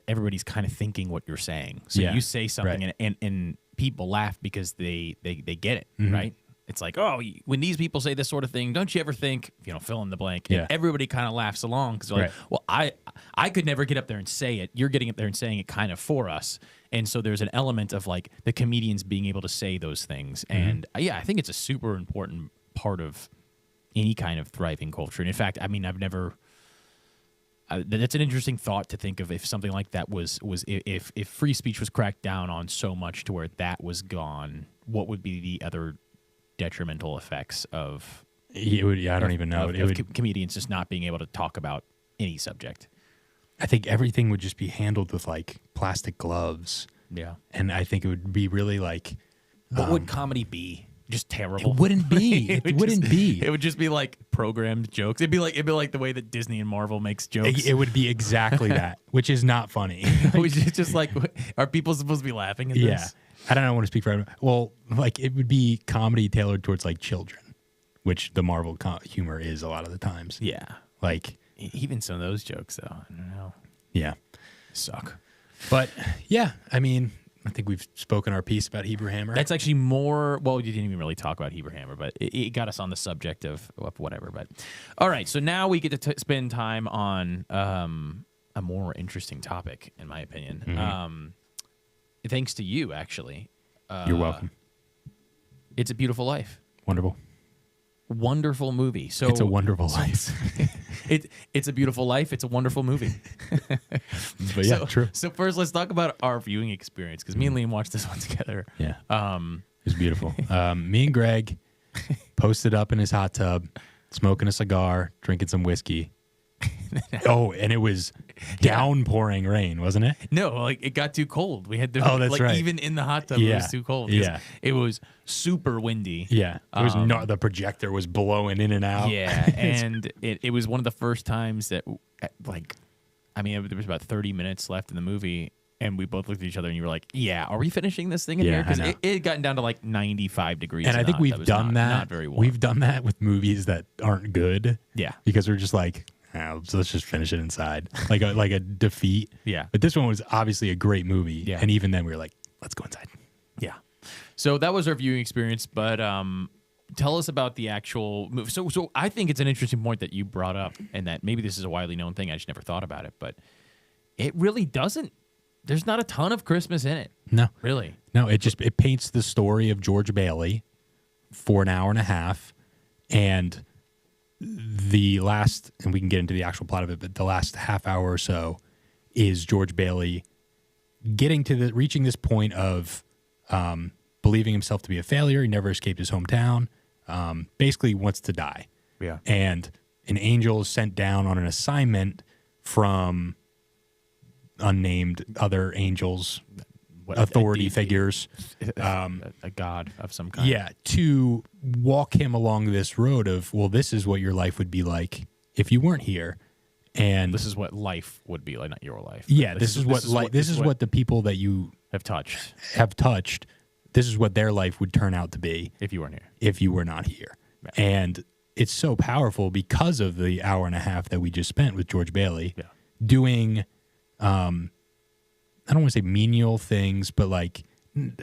everybody's kind of thinking what you're saying. So Yeah, you say something right. and people laugh because they get it, right? It's like, oh, when these people say this sort of thing, don't you ever think, fill in the blank? Yeah. And everybody kind of laughs along because they're like, Right. well, I could never get up there and say it. You're getting up there and saying it kind of for us. And so there's an element of like the comedians being able to say those things. And yeah, I think it's a super important part of any kind of thriving culture. And in fact, I mean, I've never... that's an interesting thought to think of if something like that was if free speech was cracked down on so much to where that was gone, what would be the other detrimental effects of It would, I don't even know. of It would, comedians just not being able to talk about any subject? I think everything would just be handled with like plastic gloves. Yeah. And I think it would be really like, What would comedy be? Just terrible. it wouldn't be. It wouldn't just, be. It would just be like programmed jokes. It'd be like the way that Disney and Marvel makes jokes. It would be exactly that, which is not funny. Which is just like, are people supposed to be laughing at Yeah. this? I don't want to speak for everyone. Well, like it would be comedy tailored towards like children, which the Marvel humor is a lot of the times. Yeah. Like, Even some of those jokes, though, I don't know, yeah. suck. But yeah, I mean, I think we've spoken our piece about Hebrew Hammer. That's actually more. Well, you didn't even really talk about Hebrew Hammer, but it got us on the subject of whatever. But all right, so now we get to spend time on a more interesting topic, in my opinion. Thanks to you, actually. You're welcome. It's a Beautiful Life. Wonderful. Wonderful movie. So It's a wonderful life. It's a beautiful life. It's a wonderful movie. But yeah, so, true. So first, let's talk about our viewing experience because me and Liam watched this one together. Yeah. It was beautiful. Me and Greg posted up in his hot tub, smoking a cigar, drinking some whiskey, Oh, and it was downpouring rain, wasn't it? No, like it got too cold. We had to, Oh, that's like, right. even in the hot tub, it Yeah. was too cold. 'Cause Yeah. It was super windy. Yeah. It was not, the projector was blowing in and out. Yeah, and it was one of the first times that, like, I mean, there was about 30 minutes left in the movie, and we both looked at each other, and you were like, "Yeah, are we finishing this thing in Yeah, here?" I Because know. it had gotten down to like 95 degrees. And I think that we've was done that. Not very warm. We've done that with movies that aren't good. Yeah. Because we're just like, so let's just finish it inside. Like a defeat. Yeah. But this one was obviously a great movie. Yeah. And even then we were like, let's go inside. Yeah. So that was our viewing experience, but tell us about the actual movie. So I think it's an interesting point that you brought up, and that maybe this is a widely known thing. I just never thought about it, but it really doesn't. There's not a ton of Christmas in it. No. Really. No, it paints the story of George Bailey for an hour and a half, and the last, and we can get into the actual plot of it, but the last half hour or so is George Bailey reaching this point of believing himself to be a failure. He never escaped his hometown. Basically wants to die. Yeah. And an angel is sent down on an assignment from unnamed other angels, authority figures. A god of some kind. Yeah, to walk him along this road of, well, this is what your life would be like if you weren't here. And This is what life would be like, not your life. yeah, this is what the people that you have touched have touched, this is what their life would turn out to be if you weren't here. if you were not here. Right. And it's so powerful because of the hour and a half that we just spent with George Bailey Yeah. doing, I don't want to say menial things, but like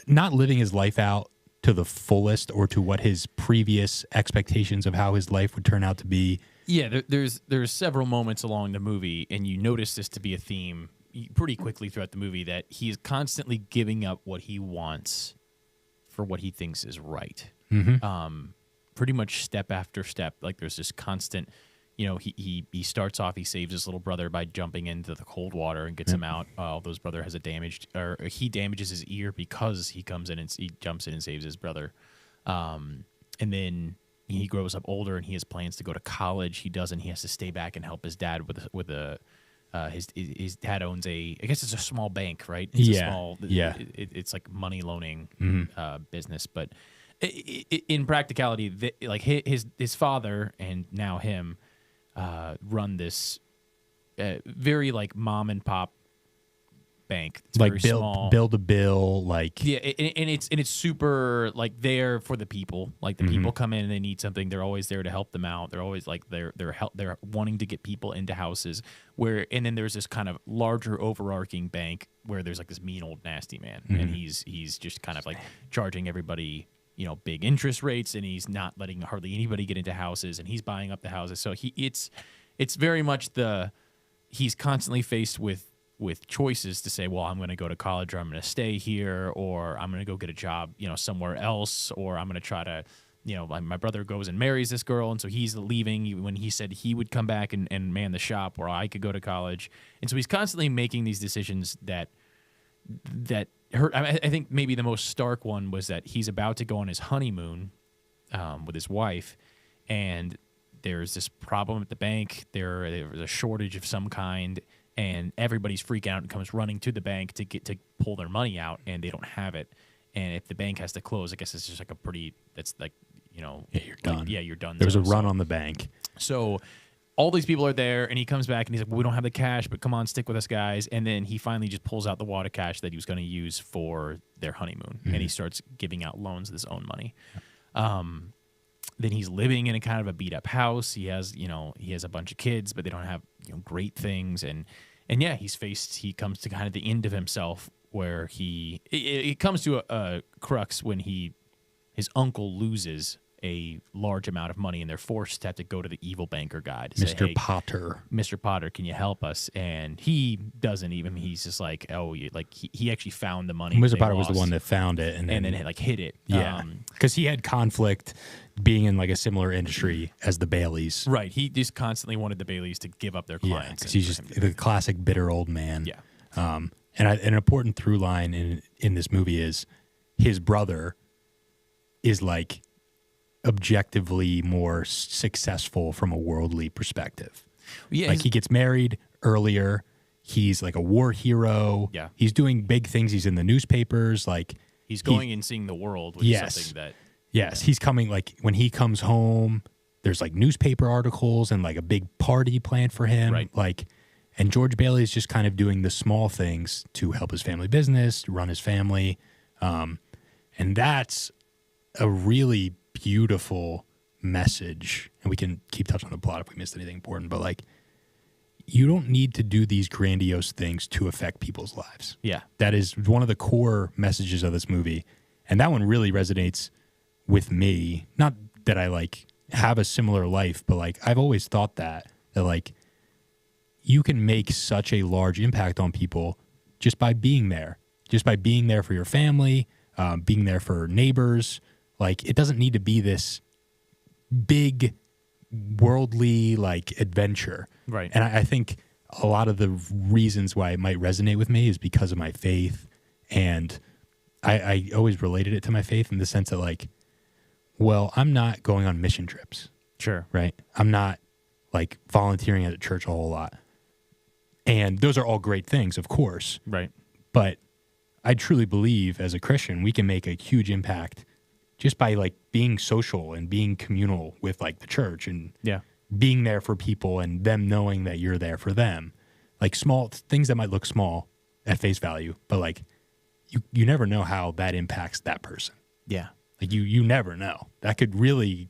not living his life out to the fullest or to what his previous expectations of how his life would turn out to be. Yeah, there's several moments along the movie, and you notice this to be a theme pretty quickly throughout the movie, that he is constantly giving up what he wants for what he thinks is right. Pretty much step after step. Like there's this constant, he starts off, he saves his little brother by jumping into the cold water and gets him out. Although his brother has he damages his ear because he comes in and he jumps in and saves his brother. And then he grows up older and he has plans to go to college. He doesn't. He has to stay back and help his dad his dad owns I guess it's a small bank, right? It's Yeah. a small, Yeah. It's like money loaning business, but in practicality, like his father and now him run this very like mom and pop bank. It's Like very small. build a bill, like Yeah, and it's super like there for the people. Like the people come in and they need something, they're always there to help them out. They're always like they're wanting to get people into houses and then there's this kind of larger overarching bank where there's like this mean old nasty man, and he's just kind of like charging everybody big interest rates, and he's not letting hardly anybody get into houses, and he's buying up the houses. So it's very much he's constantly faced with choices to say, well, I'm going to go to college, or I'm going to stay here, or I'm going to go get a job, somewhere else, or I'm going to try to, like my brother goes and marries this girl, and so he's leaving when he said he would come back and man the shop where I could go to college. And so he's constantly making these decisions that hurt. I think maybe the most stark one was that he's about to go on his honeymoon with his wife, and there's this problem at the bank. There was a shortage of some kind, and everybody's freaking out and comes running to the bank to pull their money out, and they don't have it. And if the bank has to close, I guess it's just like that's like, yeah, you're done. You're done. There was a So- run on the bank. So all these people are there, and he comes back and he's like, well, we don't have the cash, but come on, stick with us, guys. And then he finally just pulls out the wad of cash that he was going to use for their honeymoon, and he starts giving out loans with his own money. Then he's living in a kind of a beat up house. He has a bunch of kids, but they don't have great things. And yeah, he comes to kind of the end of himself, where it comes to a crux when his uncle loses a large amount of money, and they're forced to have to go to the evil banker guy to say, Mr. hey, Potter. Mr. Potter, can you help us? And he doesn't even. He's just like, he actually found the money. Mr. they Potter was the lost, one that found it, and then like hid it. yeah, because he had conflict being in like a similar industry as the Baileys. Right. He just constantly wanted the Baileys to give up their Yeah, clients. because and he's for just him to- the classic bitter old man. Yeah. And an important through line in this movie is his brother is like objectively more successful from a worldly perspective. Yeah, Like he gets married earlier. He's like a war hero. Yeah. He's doing big things. He's in the newspapers. Like he's going and seeing the world, which Yes. is something that yes, he's coming. Like when he comes home, there's like newspaper articles and like a big party planned for him. Right. Like, and George Bailey is just kind of doing the small things to help his family business, run his family. And that's a really beautiful message. And we can keep touching on the plot if we missed anything important, but like, you don't need to do these grandiose things to affect people's lives. yeah. That is one of the core messages of this movie. And that one really resonates with me. Not that I like have a similar life, but like I've always thought that like you can make such a large impact on people just by being there, for your family, being there for neighbors. Like it doesn't need to be this big worldly like adventure. Right. And I think a lot of the reasons why it might resonate with me is because of my faith. And I always related it to my faith in the sense that like, well, I'm not going on mission trips, Sure. right? I'm not like volunteering at a church a whole lot. And those are all great things, of course. Right. But I truly believe as a Christian, we can make a huge impact just by like being social and being communal with like the church and Yeah. being there for people and them knowing that you're there for them. Like small things that might look small at face value, but like you never know how that impacts that person. Yeah. Like you never know. That could really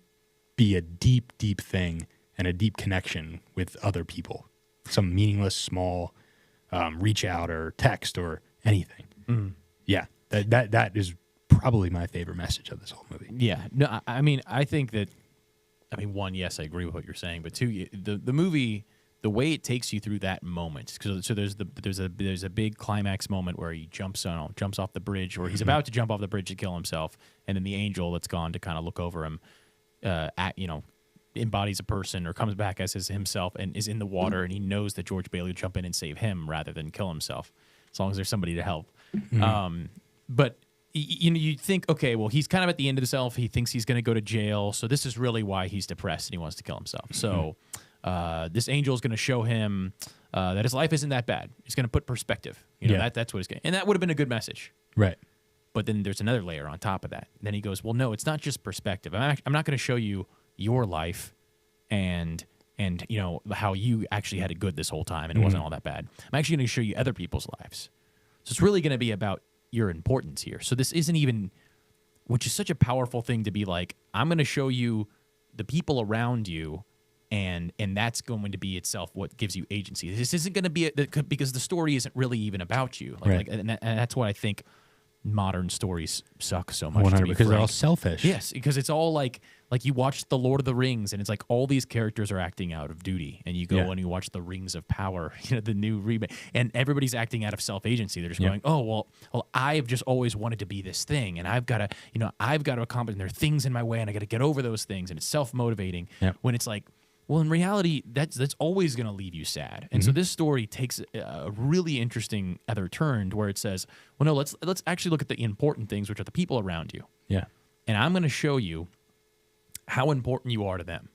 be a deep, deep thing and a deep connection with other people. Some meaningless small reach out or text or anything. Yeah, that is probably my favorite message of this whole movie. Yeah. No, I mean, I think that, one, yes, I agree with what you're saying, but two, the movie, the way it takes you through that moment. So there's a big climax moment where he jumps off the bridge, or he's about to jump off the bridge to kill himself, and then the angel that's gone to kind of look over him, embodies a person or comes back as himself and is in the water, and he knows that George Bailey would jump in and save him rather than kill himself, as long as there's somebody to help. But you think, okay, well, he's kind of at the end of himself. He thinks he's going to go to jail, so this is really why he's depressed and he wants to kill himself. So this angel is going to show him that his life isn't that bad. He's going to put perspective. That's what he's getting, and that would have been a good message. Right. But then there's another layer on top of that. And then he goes, well, no, it's not just perspective. I'm not going to show you your life and how you actually had it good this whole time and it wasn't all that bad. I'm actually going to show you other people's lives. So it's really going to be about your importance here. So this isn't even, which is such a powerful thing to be like, I'm going to show you the people around you, and that's going to be itself what gives you agency. This isn't going to be because the story isn't really even about you. Right. And that's why I think modern stories suck so much. 100 to be because they're all frank. selfish. Yes, because it's all like you watch The Lord of the Rings, and it's like all these characters are acting out of duty, and you go and you watch The Rings of Power, the new remake, and everybody's acting out of self-agency. They're just going, oh, well, I've just always wanted to be this thing, and I've got to accomplish, and there are things in my way, and I got to get over those things, and it's self-motivating. Yep. When it's like, well, in reality, that's always going to leave you sad. And so this story takes a really interesting other turn where it says, well, no, let's actually look at the important things, which are the people around you. Yeah. And I'm going to show you how important you are to them.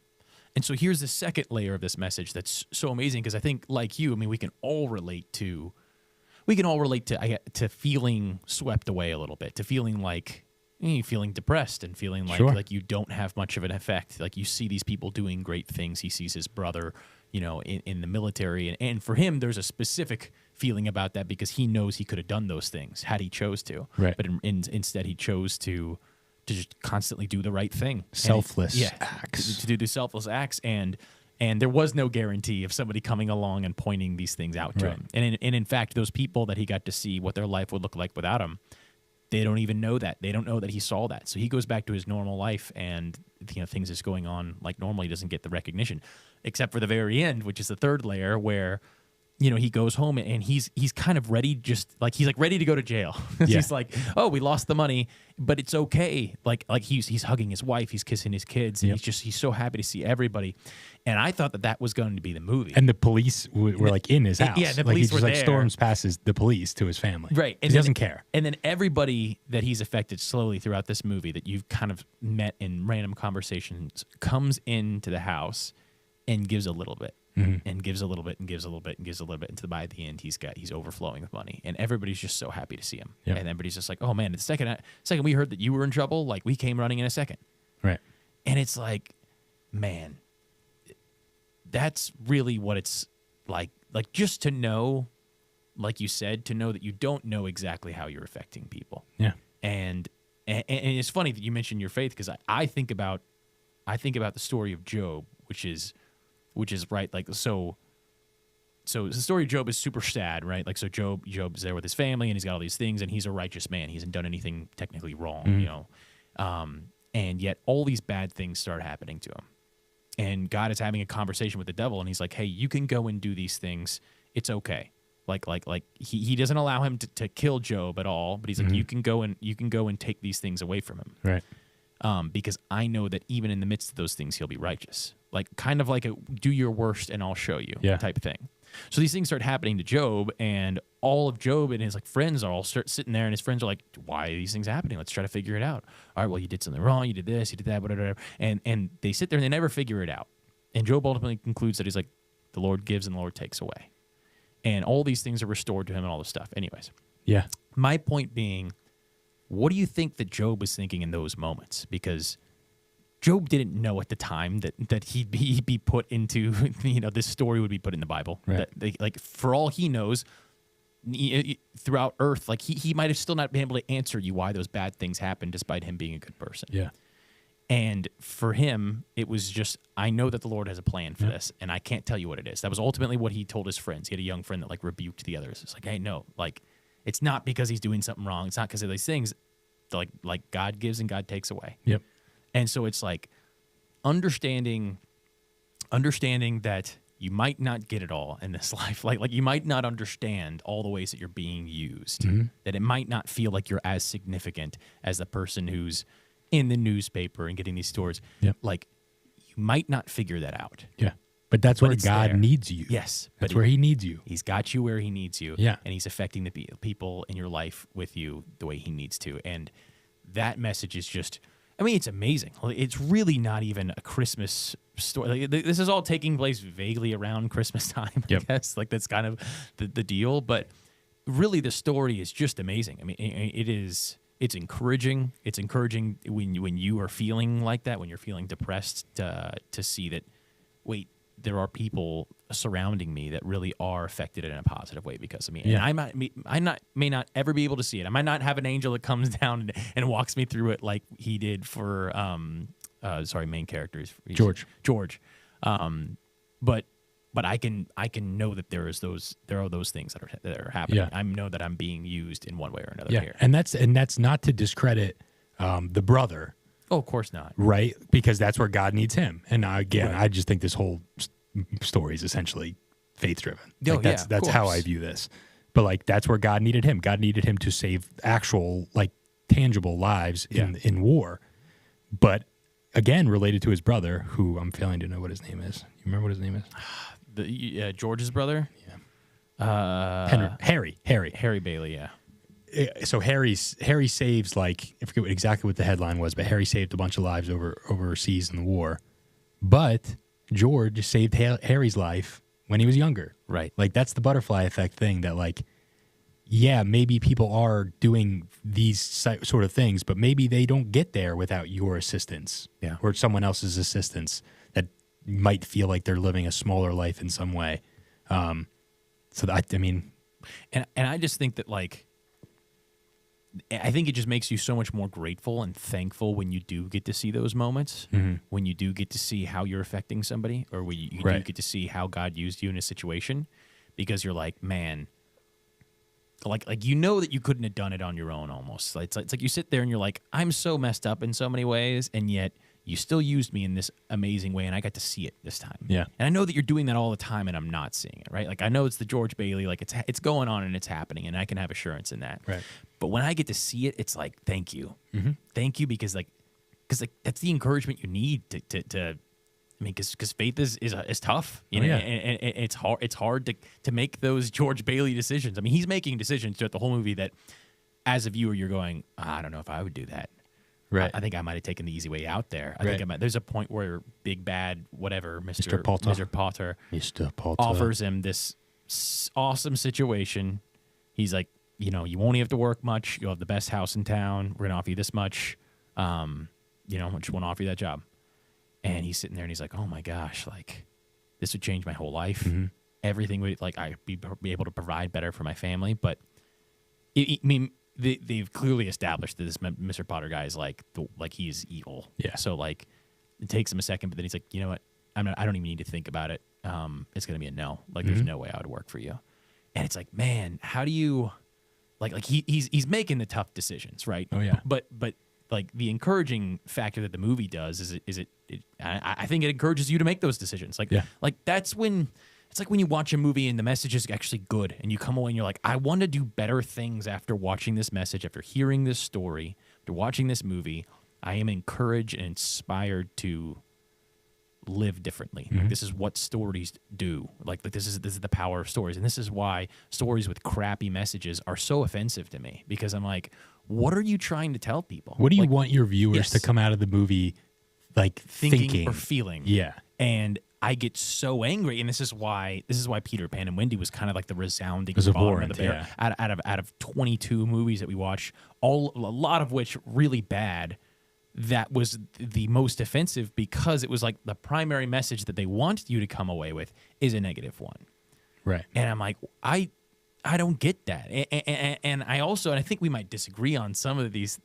And so here's the second layer of this message that's so amazing, because I think, like you, we can all relate to feeling swept away a little bit, to feeling like feeling depressed and feeling like Sure. like you don't have much of an effect. Like you see these people doing great things. He sees his brother, in the military, and for him, there's a specific feeling about that because he knows he could have done those things had he chose to. Right. But instead, he chose to just constantly do the right thing. Selfless And acts. to do the selfless acts, and there was no guarantee of somebody coming along and pointing these things out to Right. him. And in fact, those people that he got to see what their life would look like without him, they don't even know that. They don't know that he saw that. So he goes back to his normal life, and things is going on like normally. He doesn't get the recognition, except for the very end, which is the third layer where he goes home and he's kind of ready, he's ready to go to jail. Yeah. He's like, oh, we lost the money, but it's okay. Like he's hugging his wife, he's kissing his kids, and Yep. he's so happy to see everybody. And I thought that was going to be the movie. And the police were like in his house. Yeah, the like police he just were like there. storms past the police to his family. Right. He doesn't care. And then everybody that he's affected slowly throughout this movie that you've kind of met in random conversations comes into the house and gives a little bit. and gives a little bit and gives a little bit and gives a little bit. And by the end, he's overflowing with money, and everybody's just so happy to see him. Yep. And everybody's just like, oh man, the second we heard that you were in trouble, like we came running in a second. Right. And it's like, man, that's really what it's like just to know, like you said, to know that you don't know exactly how you're affecting people. Yeah. And it's funny that you mentioned your faith, because I think about the story of Job, which is right, like so the story of Job is super sad, right? Like, so Job's there with his family and he's got all these things and he's a righteous man. He hasn't done anything technically wrong, you know. And yet all these bad things start happening to him. And God is having a conversation with the devil and he's like, hey, you can go and do these things. It's okay. Like he doesn't allow him to kill Job at all, but he's like, you can go and take these things away from him. Right. Because I know that even in the midst of those things, he'll be righteous. Like, kind of like a do your worst and I'll show you type thing. So these things start happening to Job, and all of Job and his friends are all start sitting there, and his friends are like, why are these things happening? Let's try to figure it out. All right, well, you did something wrong. You did this, you did that, whatever. And they sit there and they never figure it out. And Job ultimately concludes that he's like, the Lord gives and the Lord takes away. And all these things are restored to him and all this stuff. Anyways. Yeah. My point being, what do you think that Job was thinking in those moments? Because Job didn't know at the time that he'd be put into, this story would be put in the Bible. Right. Like, for all he knows, throughout Earth, like he might have still not been able to answer you why those bad things happened, despite him being a good person. Yeah. And for him, it was just, I know that the Lord has a plan for this, and I can't tell you what it is. That was ultimately what he told his friends. He had a young friend that like rebuked the others. It's like, hey, no, like, it's not because he's doing something wrong. It's not because of these things. Like God gives and God takes away. Yep. And so it's like understanding that you might not get it all in this life. Like you might not understand all the ways that you're being used. That it might not feel like you're as significant as the person who's in the newspaper and getting these stories. Yep. Like, you might not figure that out. Yeah. But that's where God needs you. Yes. That's where he needs you. He's got you where he needs you. Yeah. And he's affecting the people in your life with you the way he needs to. And that message is just, I mean, it's amazing. It's really not even a Christmas story. Like, this is all taking place vaguely around Christmas time, I guess. Like, that's kind of the deal. But really, the story is just amazing. I mean, it's encouraging. It's encouraging when you are feeling like that, when you're feeling depressed, to see that, wait, there are people surrounding me that really are affected in a positive way because of me. And I may not ever be able to see it. I might not have an angel that comes down and walks me through it like he did for main characters. George. But I can know that there are those things that are happening. Yeah. I know that I'm being used in one way or another here. And that's not to discredit the brother. Oh, of course not. Right? Because that's where God needs him. And again, Right. I just think this whole story is essentially faith driven. Oh, Like that's how I view this. But like that's where God needed him. God needed him to save actual, like, tangible lives in war. But again, related to his brother, who I'm failing to know what his name is. You remember what his name is? George's brother? Yeah. Harry Bailey, yeah. So Harry saves, like, I forget exactly what the headline was, but Harry saved a bunch of lives overseas in the war. But George saved Harry's life when he was younger. Right. Like, that's the butterfly effect thing that, like, yeah, maybe people are doing these sort of things, but maybe they don't get there without your assistance or someone else's assistance that might feel like they're living a smaller life in some way. And I just think that, like, I think it just makes you so much more grateful and thankful when you do get to see those moments, when you do get to see how you're affecting somebody, or when you do get to see how God used you in a situation, because you're like, man, like you know that you couldn't have done it on your own almost. It's like you sit there and you're like, I'm so messed up in so many ways, and yet you still used me in this amazing way, and I got to see it this time. Yeah. And I know that you're doing that all the time, and I'm not seeing it, right? Like, I know it's the George Bailey, like, it's going on and it's happening, and I can have assurance in that. Right. But when I get to see it, it's like, thank you. Thank you, because that's the encouragement you need to I mean, because faith is tough, you know, and it's hard to make those George Bailey decisions. I mean, he's making decisions throughout the whole movie that, as a viewer, you're going, I don't know if I would do that. Right. I think I might have taken the easy way out there. I Right. think I might. There's a point where Big Bad, whatever, Mr. Potter. Mr. Potter Mr. offers him this awesome situation. He's like, you know, you won't even have to work much. You'll have the best house in town. We're gonna offer you this much. You know, I just want to offer you that job. And he's sitting there and he's like, oh my gosh, like this would change my whole life. Mm-hmm. Everything would, like, I'd be able to provide better for my family. But I mean, they've clearly established that this Mr. Potter guy is like he's evil. Yeah. So like, it takes him a second, but then he's like, you know what? I don't even need to think about it. It's gonna be a no. Like, there's no way I would work for you. And it's like, man, how do you, like he's making the tough decisions, right? Oh, yeah. But like the encouraging factor that the movie does is I think it encourages you to make those decisions. Like, Yeah. like that's when. It's like when you watch a movie and the message is actually good and you come away and you're like, I want to do better things after watching this message, after hearing this story, after watching this movie. I am encouraged and inspired to live differently. Like, this is what stories do. Like this is the power of stories. And this is why stories with crappy messages are so offensive to me, because I'm like, what are you trying to tell people? What do you Like, want your viewers yes. to come out of the movie like thinking or feeling? Yeah. And I get so angry, and this is why Peter Pan and Wendy was kind of like the resounding was bottom abhorrent, of the barrel. yeah. Out of 22 movies that we watched, a lot of which really bad. That was the most offensive, because it was like the primary message that they wanted you to come away with is a negative one. Right. And I'm like, I don't get that. And I also, and I think we might disagree on some of these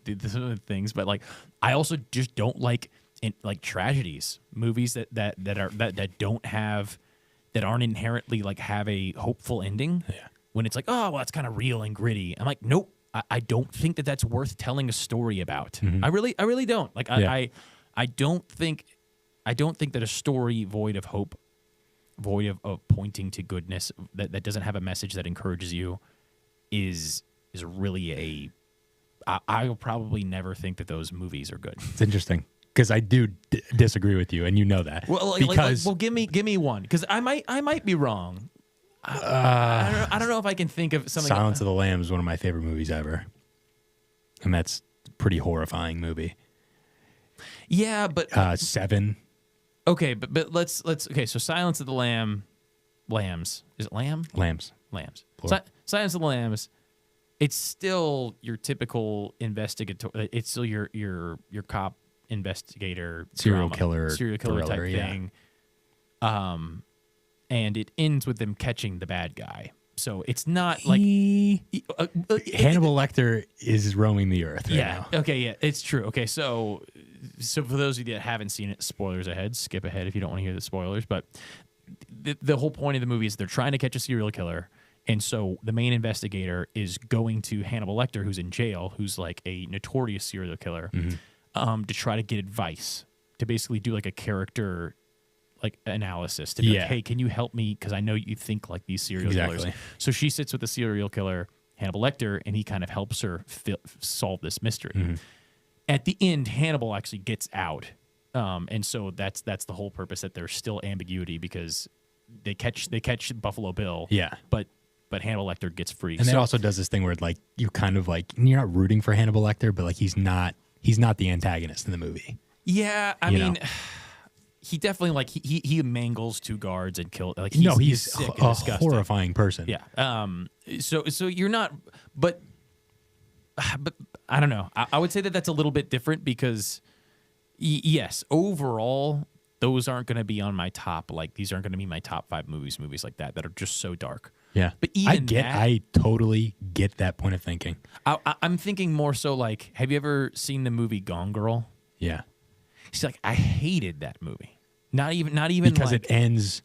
things, but like, I also just don't like tragedies, movies that aren't inherently like have a hopeful ending. Yeah. When it's like, oh, well, it's kind of real and gritty. I'm like, nope. I don't think that that's worth telling a story about. I really don't. Like, Yeah. I don't think that a story void of hope, void of pointing to goodness, that doesn't have a message that encourages you, is really I will probably never think that those movies are good. It's interesting because I do disagree with you, and you know that. Well, because well, give me one, because I might be wrong. I don't know if I can think of something. Silence of the Lambs is one of my favorite movies ever, and that's a pretty horrifying movie. Yeah, but Seven. okay, but let's okay. So Silence of the Lambs. Is it lamb? Lambs. Lambs. Plural. Silence of the Lambs. It's still your typical investigator. It's still your cop investigator, Serial drama, serial killer type thriller, yeah. thing. And it ends with them catching the bad guy. So it's not like Hannibal Lecter is roaming the earth right yeah. now. Okay. Yeah. It's true. Okay. So for those of you that haven't seen it, spoilers ahead. Skip ahead if you don't want to hear the spoilers. But the whole point of the movie is they're trying to catch a serial killer, and so the main investigator is going to Hannibal Lecter, who's in jail, who's like a notorious serial killer, to try to get advice, to basically do like a character like analysis, to be Yeah. like, hey, can you help me? Because I know you think like these serial Exactly. killers. So she sits with the serial killer, Hannibal Lecter, and he kind of helps her solve this mystery. At the end, Hannibal actually gets out, and so that's the whole purpose, that there's still ambiguity, because they catch Buffalo Bill, Yeah. but Hannibal Lecter gets free. And so, it also does this thing where like you kind of like you're not rooting for Hannibal Lecter, but like he's not the antagonist in the movie. yeah, I You mean. know. He definitely like he mangles two guards and kills. Like He's sick and a disgusting. horrifying person. Yeah. So you're not, but I don't know. I would say that that's a little bit different, because yes, overall, those aren't going to be on my top. Like, these aren't going to be my top 5 movies like that are just so dark. Yeah. But even I totally get that point of thinking. I'm thinking more so like, have you ever seen the movie Gone Girl? Yeah. She's like, I hated that movie. Not even Because like, it ends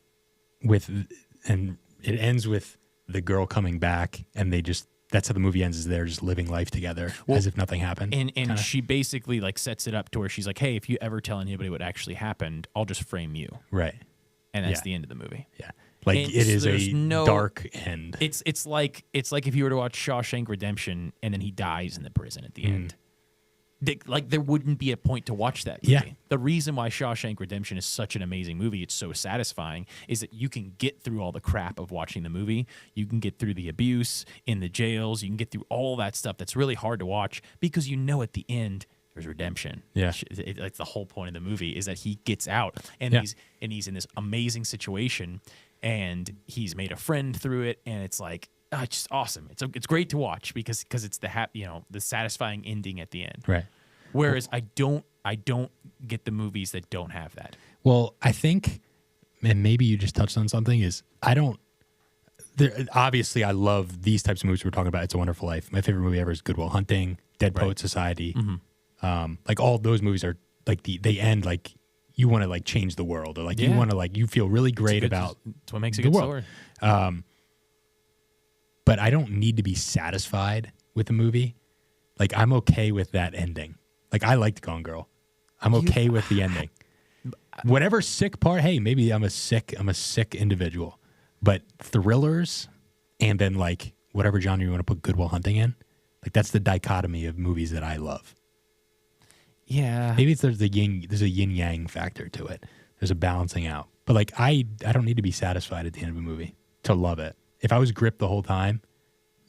with the girl coming back, and that's how the movie ends, is they're just living life together as if nothing happened. And kinda. she basically like sets it up to where she's like, hey, if you ever tell anybody what actually happened, I'll just frame you. Right. And that's Yeah. the end of the movie. Yeah. Like And it is there's a no- dark end. It's like if you were to watch Shawshank Redemption and then he dies in the prison at the end. Like, there wouldn't be a point to watch that movie. Yeah. The reason why Shawshank Redemption is such an amazing movie, it's so satisfying, is that you can get through all the crap of watching the movie. You can get through the abuse in the jails. You can get through all that stuff that's really hard to watch, because you know at the end there's redemption. Yeah. It's the whole point of the movie is that he gets out and Yeah. he's in this amazing situation and he's made a friend through it, and it's like it's just awesome. It's great to watch because it's the satisfying ending at the end. Right. Whereas I don't get the movies that don't have that. Well, I think, and maybe you just touched on something, is obviously I love these types of movies we're talking about. It's a Wonderful Life. My favorite movie ever is Good Will Hunting, Dead Right. Poet Society. Mm-hmm. Like all those movies are like they end like you want to like change the world, or like you Yeah. want to like you feel really great about It's what makes a the good world. story. but I don't need to be satisfied with the movie. Like I'm okay with that ending. Like I liked Gone Girl. I'm okay with the ending. Whatever sick part, hey, maybe I'm a sick individual. But thrillers and then like whatever genre you want to put Good Will Hunting in, like that's the dichotomy of movies that I love. Yeah. Maybe there's a yin yang factor to it. There's a balancing out. But like I don't need to be satisfied at the end of a movie to love it. If I was gripped the whole time,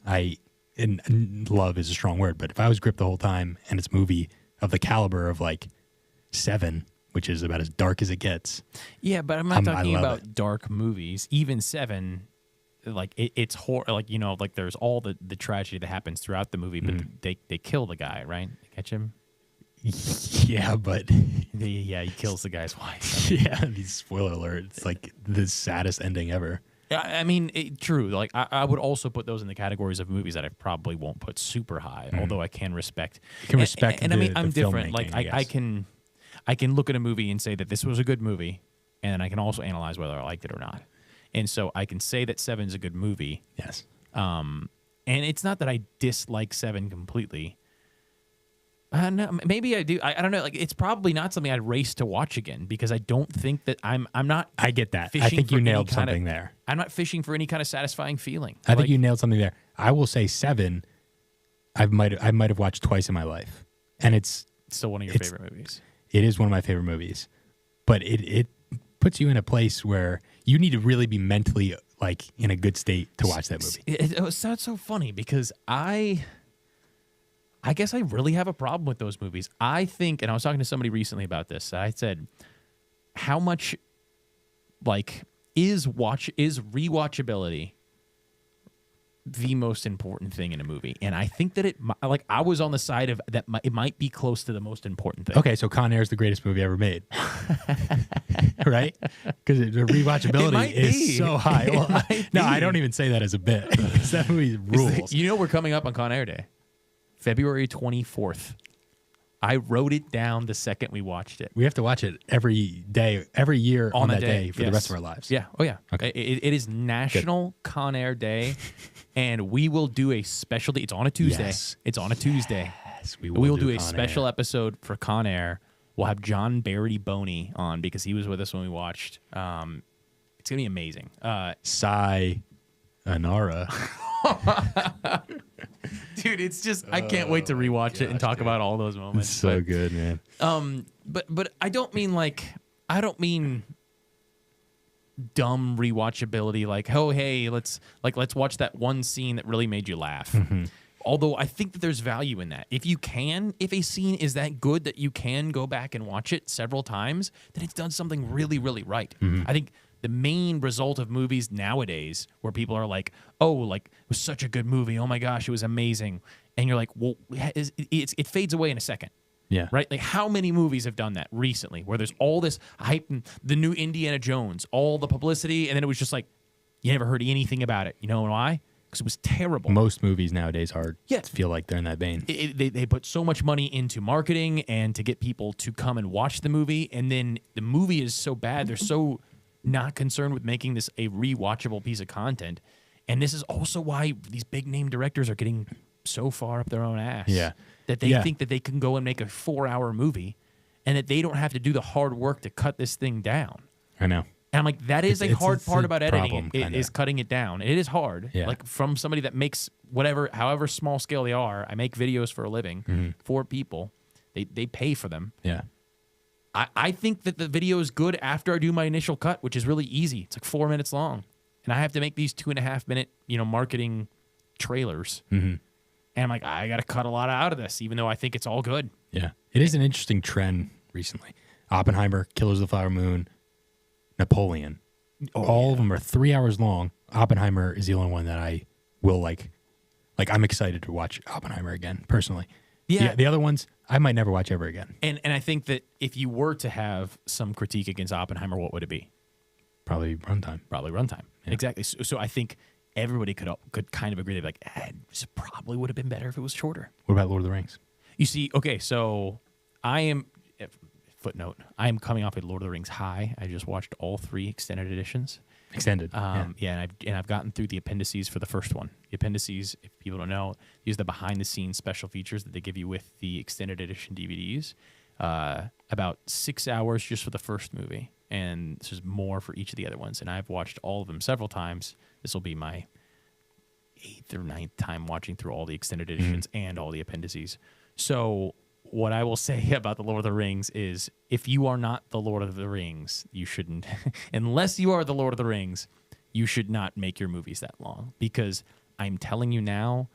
and love is a strong word, but if I was gripped the whole time and it's a movie of the caliber of like Seven, which is about as dark as it gets. Yeah, but I'm not I talking love about dark movies. Even Seven, like it's horror. Like like there's all the tragedy that happens throughout the movie, but they kill the guy, right? They catch him. Yeah, but Yeah, he kills the guy's wife. yeah, these spoiler alert. It's like the saddest ending ever. I mean, true. Like I would also put those in the categories of movies that I probably won't put super high, although I can respect. You can respect and I mean, the I'm different. Like filmmaking, I can look at a movie and say that this was a good movie, and then I can also analyze whether I liked it or not. And so I can say that Seven's a good movie. Yes. And it's not that I dislike Seven completely. No, maybe I do. I don't know. Like, it's probably not something I'd race to watch again because I don't think that I'm not. I get that. I fishing think for you any nailed kind of- something there. I'm not fishing for any kind of satisfying feeling. I think Like, you nailed something there. I will say Seven, I might have watched twice in my life, and it's still one of your it's- favorite movies. it is one of my favorite movies, but it puts you in a place where you need to really be mentally like in a good state to watch that movie. It sounds so funny because I guess I really have a problem with those movies. I think, and I was talking to somebody recently about this. I said, how much like is rewatchability the most important thing in a movie? And I think that like I was on the side of that it might be close to the most important thing. Okay, so Con Air is the greatest movie ever made, right? Because the rewatchability might is be. so high. It Well, might no, I be. don't even say that as a bit. 'Cause that movie rules. You know we're coming up on Con Air Day, February 24th. I wrote it down the second we watched it. We have to watch it every day, every year on that day for the yes. rest of our lives. Yeah. Oh, yeah. Okay. It is National Con Air Day, and we will do a specialty. It's on a Tuesday. Yes. It's on a Tuesday. Yes, We will do a Con special Air. episode for Con Air. We'll have John Barry Boney on because he was with us when we watched. It's going to be amazing. Sayonara. Dude, it's just, I can't wait to rewatch it and talk about all those moments. It's so But- good, man. But I don't mean dumb rewatchability like, oh hey, let's watch that one scene that really made you laugh. Although I think that there's value in that. If a scene is that good that you can go back and watch it several times, then it's done something really, really right. I think the main result of movies nowadays where people are like, oh, like it was such a good movie. Oh my gosh, it was amazing. And you're like, well, it fades away in a second. Yeah. Right? Like, how many movies have done that recently where there's all this hype and the new Indiana Jones, all the publicity, and then it was just like, you never heard anything about it. You know why? Because it was terrible. Most movies nowadays Yeah. feel like they're in that vein. They put so much money into marketing and to get people to come and watch the movie, and then the movie is so bad. They're so not concerned with making this a rewatchable piece of content. And this is also why these big name directors are getting so far up their own ass. Yeah. That they Yeah. think that they can go and make a 4-hour movie and that they don't have to do the hard work to cut this thing down. I know. And I'm like, that is a hard it's part a about editing problem, it, kinda. is cutting it down. It is hard. Yeah. Like from somebody that makes however small scale they are. I make videos for a living for people. They pay for them. Yeah. I think that the video is good after I do my initial cut, which is really easy. It's like 4 minutes long. And I have to make these 2.5 minute, marketing trailers. And And I'm like, I got to cut a lot out of this, even though I think it's all good. Yeah. It is an interesting trend recently. Oppenheimer, Killers of the Flower Moon, Napoleon. All of them are 3 hours long. Oppenheimer is the only one that I will like I'm excited to watch Oppenheimer again, personally. Yeah. The other ones, I might never watch ever again. And I think that if you were to have some critique against Oppenheimer, what would it be? Probably runtime. Probably runtime. Yeah. Exactly. So I think everybody could kind of agree. They'd be like, this probably would have been better if it was shorter. What about Lord of the Rings? You see, okay, so I am coming off a Lord of the Rings high. I just watched all 3 extended editions. Extended. Yeah, and I've gotten through the appendices for the first one. The appendices, if people don't know, use the behind-the-scenes special features that they give you with the extended edition DVDs. About 6 hours just for the first movie, and this is more for each of the other ones. And I've watched all of them several times. This will be my 8th or 9th time watching through all the extended editions and all the appendices. So what I will say about the Lord of the Rings is, if you are not the Lord of the Rings, you shouldn't, unless you are the Lord of the Rings, you should not make your movies that long. Because I'm telling you now,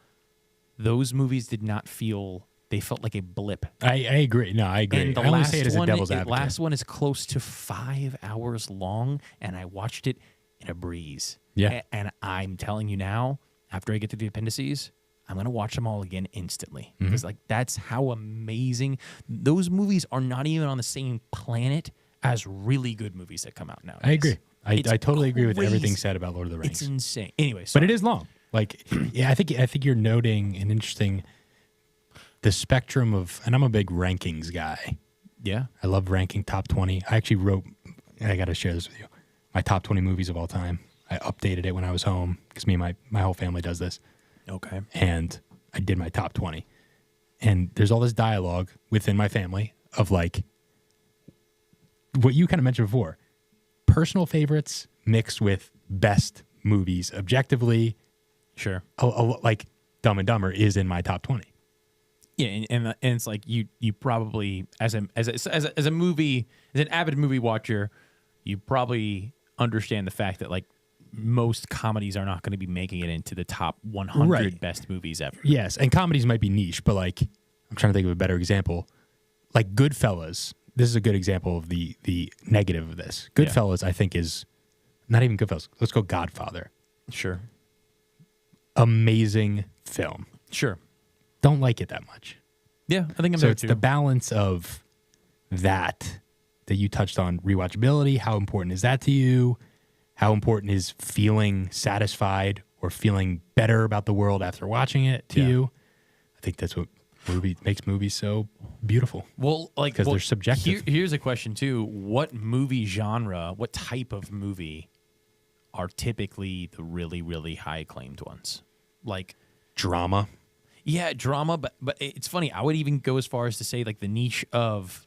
those movies did not feel, they felt like a blip. I agree. No, I agree. And the I only last say it as a one, devil's the advocate. last one is close to 5 hours long, and I watched it in a breeze. Yeah. And I'm telling you now, after I get to the appendices, I'm going to watch them all again instantly. Because that's how amazing. Those movies are not even on the same planet as really good movies that come out nowadays. I agree. I It's totally agree with crazy. everything said about Lord of the Rings. It's insane. Anyway, But it is long. Like, yeah, I think you're noting an interesting, the spectrum of, and I'm a big rankings guy. Yeah. I love ranking top 20. I actually wrote, and I got to share this with you, my top 20 movies of all time. I updated it when I was home because me and my whole family does this. Okay. And I did my top 20. And there's all this dialogue within my family of like what you kind of mentioned before, personal favorites mixed with best movies objectively. Sure. Like Dumb and Dumber is in my top 20. Yeah, and it's like you probably as a movie, as an avid movie watcher, you probably understand the fact that like most comedies are not going to be making it into the top 100 Right. best movies ever. Yes, and comedies might be niche, but like I'm trying to think of a better example. Like Goodfellas, this is a good example of the negative of this. Goodfellas, I think, is not even Goodfellas. Let's go Godfather. Sure. Amazing film. Sure. Don't like it that much. Yeah, I think I'm So there it's too. the balance of that you touched on, rewatchability. How important is that to you? How important is feeling satisfied or feeling better about the world after watching it to Yeah. you? I think that's what makes movies so beautiful. Well, like 'Cause they're subjective. Here's a question too: what movie genre, what type of movie, are typically the really, really high acclaimed ones? Like, Drama. yeah, drama, but it's funny. I would even go as far as to say like the niche of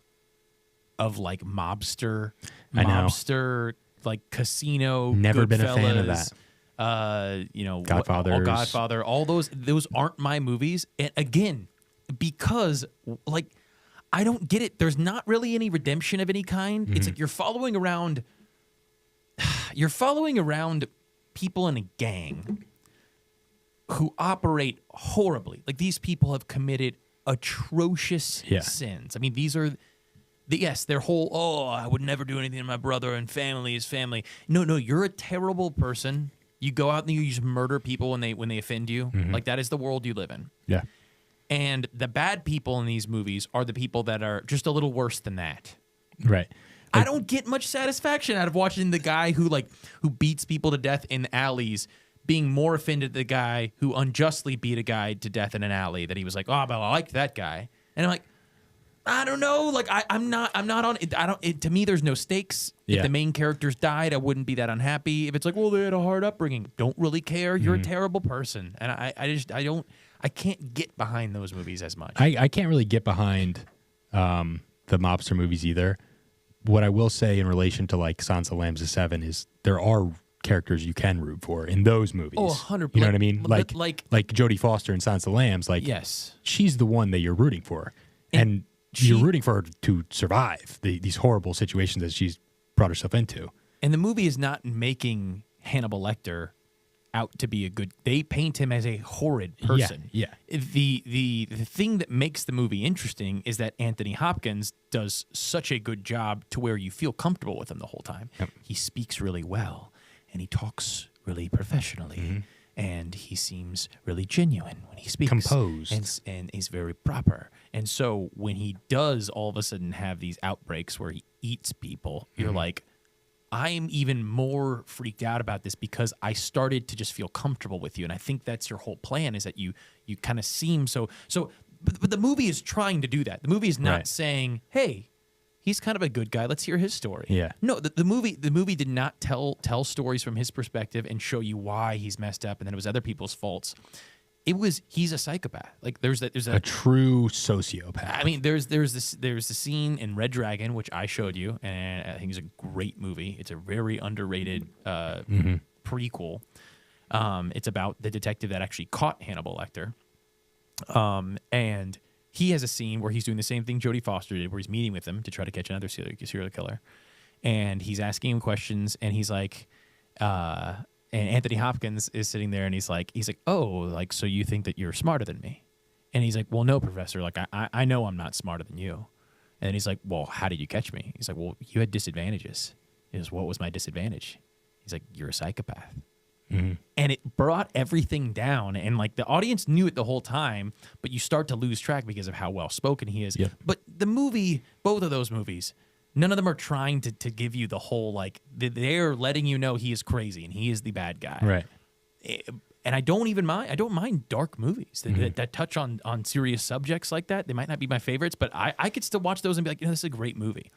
like mobster, I know. like Casino. Never been a fan of Goodfellas, Godfathers. Godfather. All those aren't my movies. And again, because like I don't get it. There's not really any redemption of any kind. It's like you're following around people in a gang who operate horribly. Like these people have committed atrocious Yeah. sins. I mean, these are yes, their whole I would never do anything to my brother and family is family. No, you're a terrible person. You go out and you just murder people when they offend you. Like that is the world you live in. Yeah. And the bad people in these movies are the people that are just a little worse than that. Right. I don't get much satisfaction out of watching the guy who beats people to death in alleys being more offended at the guy who unjustly beat a guy to death in an alley that he was like, oh, but I like that guy. And I'm like, I don't know. Like I'm not on it. To me, there's no stakes. Yeah. If the main characters died, I wouldn't be that unhappy. If it's like, well, they had a hard upbringing, don't really care. You're a terrible person. And I can't get behind those movies as much. I can't really get behind the mobster movies either. What I will say in relation to like Silence of the Lambs 7 is there are characters you can root for in those movies. Oh, 100%. You know what I mean? Like Like Jodie Foster in Silence of the Lambs. Like yes. she's the one that you're rooting for, and you're rooting for her to survive these horrible situations that she's brought herself into. And the movie is not making Hannibal Lecter out to be a good. They paint him as a horrid person. Yeah. The thing that makes the movie interesting is that Anthony Hopkins does such a good job to where you feel comfortable with him the whole time. Yep. He speaks really well, and he talks really professionally, and he seems really genuine when he speaks. Composed. And he's very proper. And so when he does all of a sudden have these outbreaks where he eats people, you're like, I'm even more freaked out about this because I started to just feel comfortable with you. And I think that's your whole plan, is that you kind of seem so but the movie is trying to do that. The movie is not Right. saying, hey, he's kind of a good guy. Let's hear his story. Yeah. No, the movie did not tell stories from his perspective and show you why he's messed up and then it was other people's faults. He's a psychopath. Like there's A true sociopath. I mean, there's the scene in Red Dragon, which I showed you, and I think it's a great movie. It's a very underrated prequel. It's about the detective that actually caught Hannibal Lecter, and he has a scene where he's doing the same thing Jodie Foster did, where he's meeting with him to try to catch another serial killer, and he's asking him questions, and he's like, and Anthony Hopkins is sitting there, and he's like, oh, like, so you think that you're smarter than me? And he's like, well, no, professor. Like, I know I'm not smarter than you. And he's like, well, how did you catch me? He's like, well, you had disadvantages. He goes, what was my disadvantage? He's like, you're a psychopath. And it brought everything down. And, like, the audience knew it the whole time, but you start to lose track because of how well-spoken he is. Yep. But the movie, both of those movies, none of them are trying to give you the whole, like, they're letting you know he is crazy and he is the bad guy. Right. And I don't mind dark movies that touch on serious subjects like that. They might not be my favorites, but I could still watch those and be like, this is a great movie.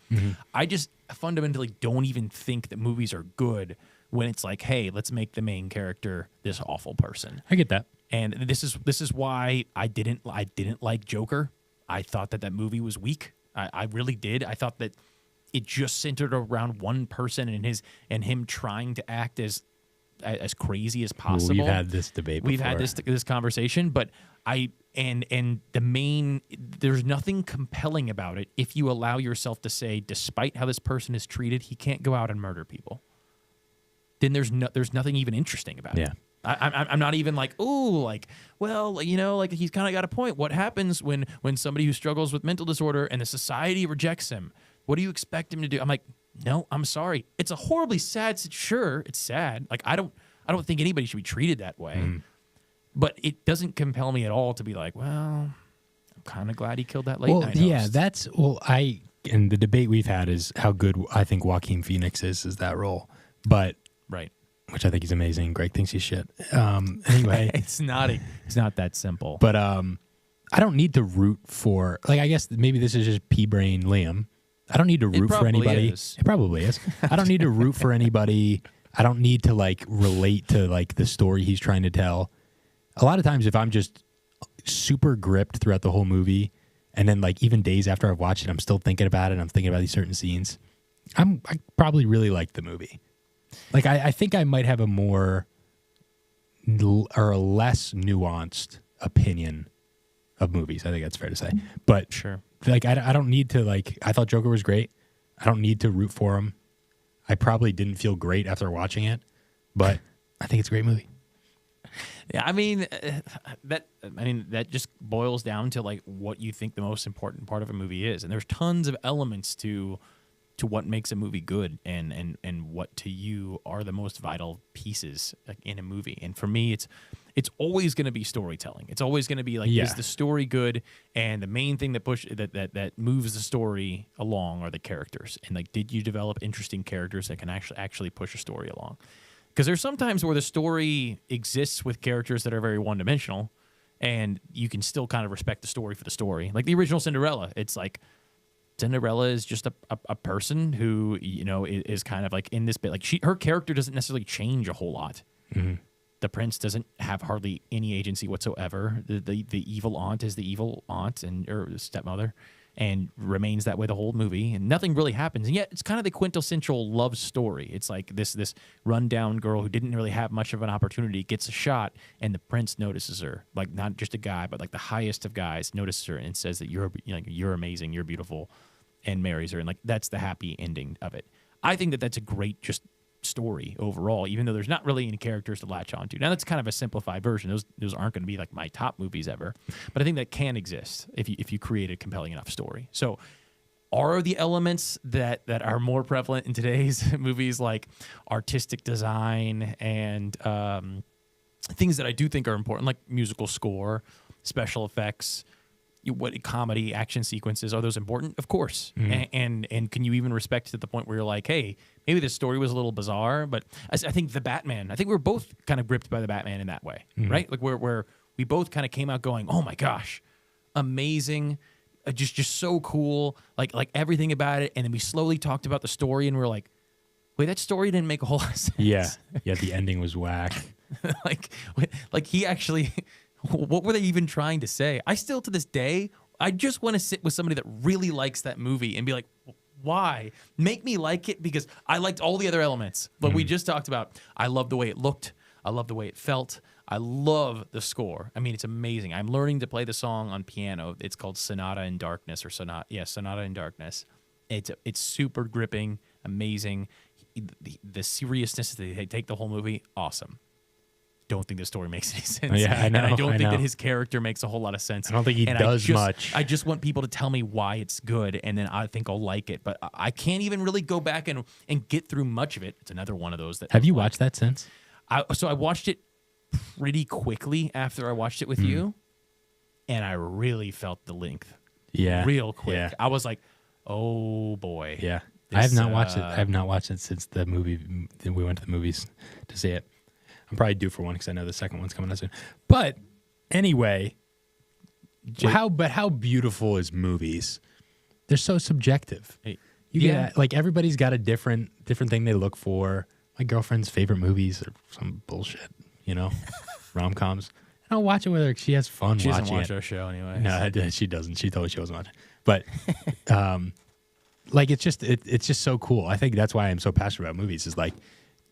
I just fundamentally don't even think that movies are good when it's like, hey, let's make the main character this awful person. I get that. And this is why I didn't like Joker. I thought that movie was weak. I really did. I thought that it just centered around one person and him trying to act as crazy as possible. We've had this debate before. We've had this conversation, but there's nothing compelling about it if you allow yourself to say, despite how this person is treated, he can't go out and murder people. Then there's nothing even interesting about it. I'm not even like, ooh, like, well, like he's kind of got a point. What happens when somebody who struggles with mental disorder and the society rejects him? What do you expect him to do? I'm like, no, I'm sorry. It's a horribly sad. Sure, it's sad. Like I don't think anybody should be treated that way. But it doesn't compel me at all to be like, well, I'm kind of glad he killed that late night host. And the debate we've had is how good I think Joaquin Phoenix is that role. But Right. which I think he's amazing. Greg thinks he's shit. Anyway, it's not that simple. but I don't need to root for, like, I guess maybe this is just pea-brain Liam. I don't need to root for anybody. Is. It probably is. I don't need to root for anybody. I don't need to, like, relate to, like, the story he's trying to tell. A lot of times if I'm just super gripped throughout the whole movie, and then, like, even days after I've watched it, I'm still thinking about it, and I'm thinking about these certain scenes, I probably really like the movie. Like, I think I might have a more or a less nuanced opinion of movies. I think that's fair to say. But Sure. like, I don't need to, like, I thought Joker was great. I don't need to root for him. I probably didn't feel great after watching it, but I think it's a great movie. Yeah, I mean that just boils down to, like, what you think the most important part of a movie is, and there's tons of elements to what makes a movie good, and what to you are the most vital pieces, like, in a movie. And for me, it's always going to be storytelling. It's always going to be like, is the story good? And the main thing that moves the story along are the characters. And, like, did you develop interesting characters that can actually push a story along? Because there's sometimes where the story exists with characters that are very one-dimensional, and you can still kind of respect the story for the story. Like the original Cinderella, it's like Cinderella is just a person who, is kind of like in this bit. Like her character doesn't necessarily change a whole lot. Mm-hmm. The prince doesn't have hardly any agency whatsoever. The evil aunt is the evil aunt or stepmother, and remains that way the whole movie, and nothing really happens. And yet it's kind of the quintessential love story. It's like this rundown girl who didn't really have much of an opportunity gets a shot, and the prince notices her, like not just a guy, but like the highest of guys notices her and says that you're amazing, you're beautiful, and marries her. And like that's the happy ending of it. I think that that's a great just story overall, even though there's not really any characters to latch onto. Now that's kind of a simplified version. Those aren't going to be like my top movies ever, but I think that can exist if you create a compelling enough story. So are the elements that are more prevalent in today's movies, like artistic design and things that I do think are important, like musical score, special effects, what comedy, action sequences, are those important? Of course. And can you even respect to the point where you're like, hey, maybe this story was a little bizarre, but I think the Batman, I think we're both kind of gripped by the Batman in that way, right? Like where we both kind of came out going, oh my gosh, amazing, just so cool, like everything about it. And then we slowly talked about the story, and we're like, wait, that story didn't make a whole lot of sense. Yeah, the ending was whack. like he actually, what were they even trying to say? I still, to this day, I just want to sit with somebody that really likes that movie and be like, why? Make me like it, because I liked all the other elements. But we just talked about, I love the way it looked. I love the way it felt. I love the score. I mean, it's amazing. I'm learning to play the song on piano. It's called Sonata in Darkness, or Sonata in Darkness. It's super gripping, amazing. The seriousness that they take the whole movie, awesome. Don't think the story makes any sense. Yeah, I know. And I don't think that his character makes a whole lot of sense. I don't think he does much. I just want people to tell me why it's good, and then I think I'll like it. But I can't even really go back and get through much of it. It's another one of those that. Have you watched that since? So I watched it pretty quickly after I watched it with you, and I really felt the length. Yeah, real quick. Yeah. I was like, oh boy. Yeah, I have not watched it. I have not watched it since the movie. We went to the movies to see it. I'm probably due for one because I know the second one's coming out soon. But anyway, how beautiful is movies? They're so subjective. Hey, like everybody's got a different thing they look for. My girlfriend's favorite movies are some bullshit, rom-coms. And I'll watch it with her. She has fun she watching doesn't watch it. our show anyway. No, she doesn't. She told me she wasn't watching. But like it's just so cool. I think that's why I'm so passionate about movies. Is like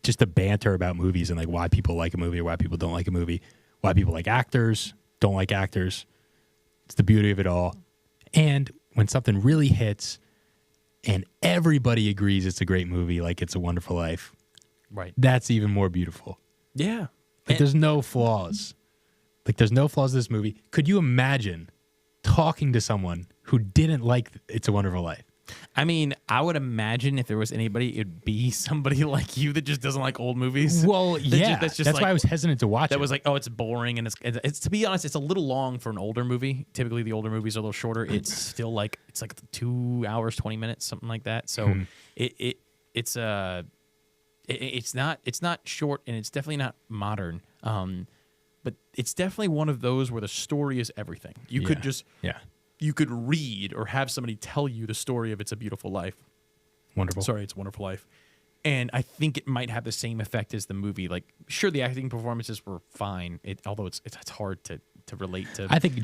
just the banter about movies and like why people like a movie or why people don't like a movie, why people like actors, don't like actors. It's the beauty of it all. And when something really hits and everybody agrees it's a great movie, like It's a Wonderful Life, right? That's even more beautiful. Yeah. Like there's no flaws. Like there's no flaws in this movie. Could you imagine talking to someone who didn't like It's a Wonderful Life? I mean, I would imagine if there was anybody, it'd be somebody like you that just doesn't like old movies. Well, yeah, that's like, why I was hesitant to watch it. That was like, oh, it's boring, and it's to be honest, it's a little long for an older movie. Typically, the older movies are a little shorter. It's still like 2 hours 20 minutes, something like that. So it's not short, and it's definitely not modern. But it's definitely one of those where the story is everything. You could just You could read or have somebody tell you the story of It's a Beautiful Life. Wonderful. Sorry, It's a Wonderful Life. And I think it might have the same effect as the movie. Like, sure, the acting performances were fine, although it's hard to relate to. I think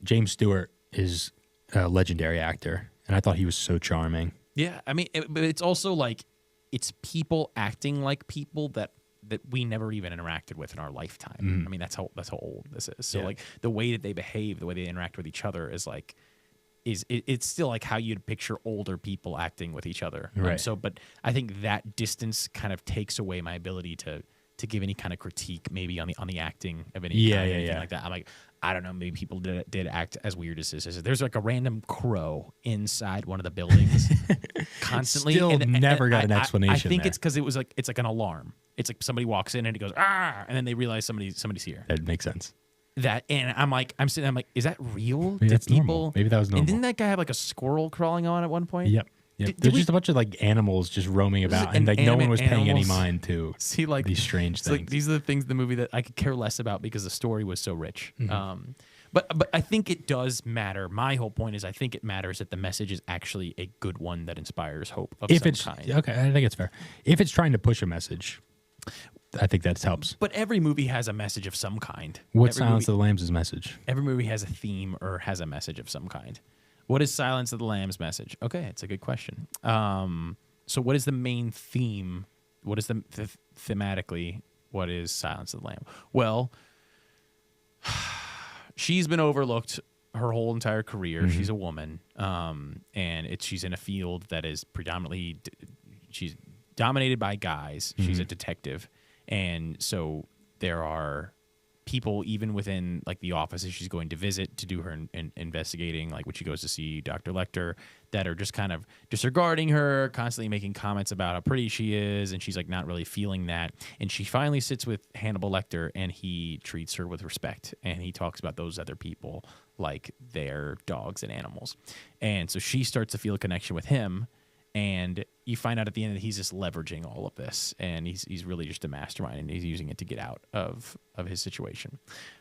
James Stewart is a legendary actor, and I thought he was so charming. Yeah, I mean, but it's also like it's people acting like people that we never even interacted with in our lifetime. I mean, that's how old this is. So like the way that they behave, the way they interact with each other is like it's still like how you'd picture older people acting with each other. Right. But I think that distance kind of takes away my ability to give any kind of critique maybe on the acting of any kind or anything like that. I'm like, I don't know, maybe people did act as weird as this is. There's like a random crow inside one of the buildings constantly. Still never got an explanation. I think it's because it's like an alarm. It's like somebody walks in and it goes, ah, and then they realize somebody's here. That makes sense. And I'm like, is that real? Maybe that's normal. Maybe that was normal. And didn't that guy have like a squirrel crawling on at one point? Yep. There's just a bunch of like animals just roaming about, and like no one was paying any mind to these strange things. Like, these are the things in the movie that I could care less about because the story was so rich. But I think it does matter. My whole point is I think it matters that the message is actually a good one that inspires hope of some kind. Okay, I think it's fair. If it's trying to push a message, I think that helps. But every movie has a message of some kind. What's Silence of the Lambs' message? Every movie has a theme or has a message of some kind. What is Silence of the Lambs' message? Okay, it's a good question. So what is the main theme? What is thematically, what is Silence of the Lamb? Well, she's been overlooked her whole entire career. She's a woman, and she's in a field that is predominantly she's dominated by guys. She's a detective, and so there are people even within like the offices she's going to visit to do her investigating, like when she goes to see Dr. Lecter, that are just kind of disregarding her, constantly making comments about how pretty she is, and she's like not really feeling that. And she finally sits with Hannibal Lecter, and he treats her with respect, and he talks about those other people like they're dogs and animals. And so she starts to feel a connection with him. And you find out at the end that he's just leveraging all of this, and he's really just a mastermind, and he's using it to get out of his situation.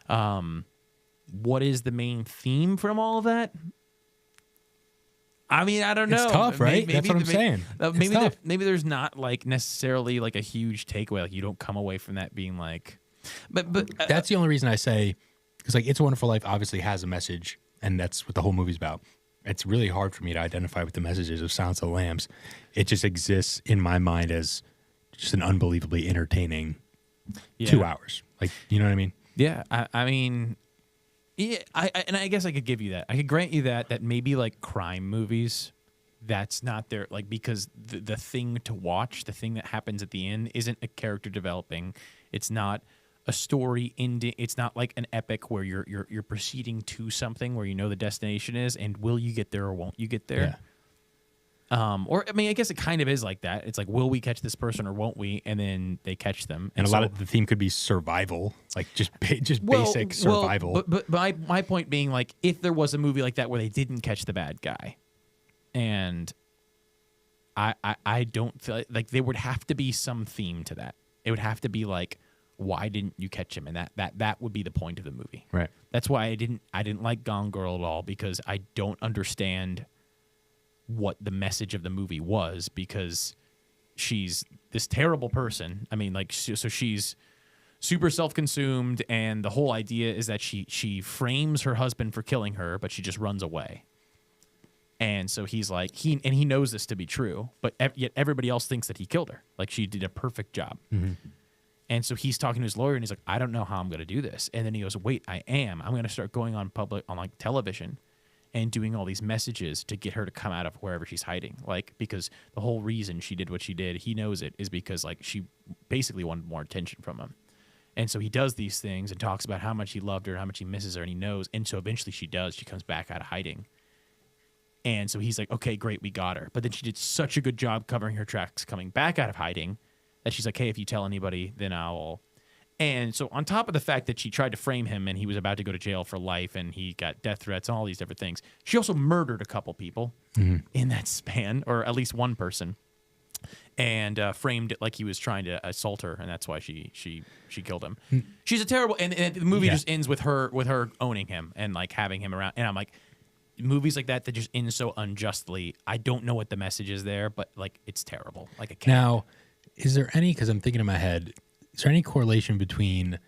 What is the main theme from all of that? I mean, I don't know. It's tough, right? That's what I'm saying. Maybe there's not like necessarily like a huge takeaway. Like you don't come away from that being like, but that's the only reason I say, because like It's a Wonderful Life obviously has a message, and that's what the whole movie's about. It's really hard for me to identify with the messages of Silence of the Lambs. It just exists in my mind as just an unbelievably entertaining 2 hours. Like, you know what I mean? Yeah, I mean, yeah, I guess I could give you that. I could grant you that maybe like crime movies, that's not their, like, because the thing to watch, the thing that happens at the end isn't a character developing. It's not a story ending. It's not like an epic where you're proceeding to something where you know the destination is, and will you get there or won't you get there? Yeah. Or I mean, I guess it kind of is like that. It's like, will we catch this person or won't we? And then they catch them. And a lot of the theme could be survival, like just basic survival. But my point being, like, if there was a movie like that where they didn't catch the bad guy, and I don't feel like there would have to be some theme to that. It would have to be like, why didn't you catch him? And that would be the point of the movie. Right. That's why I didn't like Gone Girl at all, because I don't understand what the message of the movie was, because she's this terrible person. I mean, like, so she's super self-consumed, and the whole idea is that she frames her husband for killing her, but she just runs away. And so he's like, he knows this to be true, but yet everybody else thinks that he killed her. Like, she did a perfect job. Mm-hmm. And so he's talking to his lawyer, and he's like, I don't know how I'm going to do this. And then he goes, wait, I am. I'm going to start going on like television and doing all these messages to get her to come out of wherever she's hiding. Like, because the whole reason she did what she did, he knows it, is because like she basically wanted more attention from him. And so he does these things and talks about how much he loved her, how much he misses her, and he knows. And so eventually she does. She comes back out of hiding. And so he's like, okay, great, we got her. But then she did such a good job covering her tracks coming back out of hiding that she's like, hey, if you tell anybody, then I'll. And so on top of the fact that she tried to frame him and he was about to go to jail for life and he got death threats and all these different things, she also murdered a couple people in that span, or at least one person, and framed it like he was trying to assault her, and that's why she killed him. She's a terrible, and the movie just ends with her owning him and like having him around. And I'm like, movies like that just end so unjustly. I don't know what the message is there, but like, it's terrible. Like, a cat. Now, is there any, because I'm thinking in my head, is there any correlation between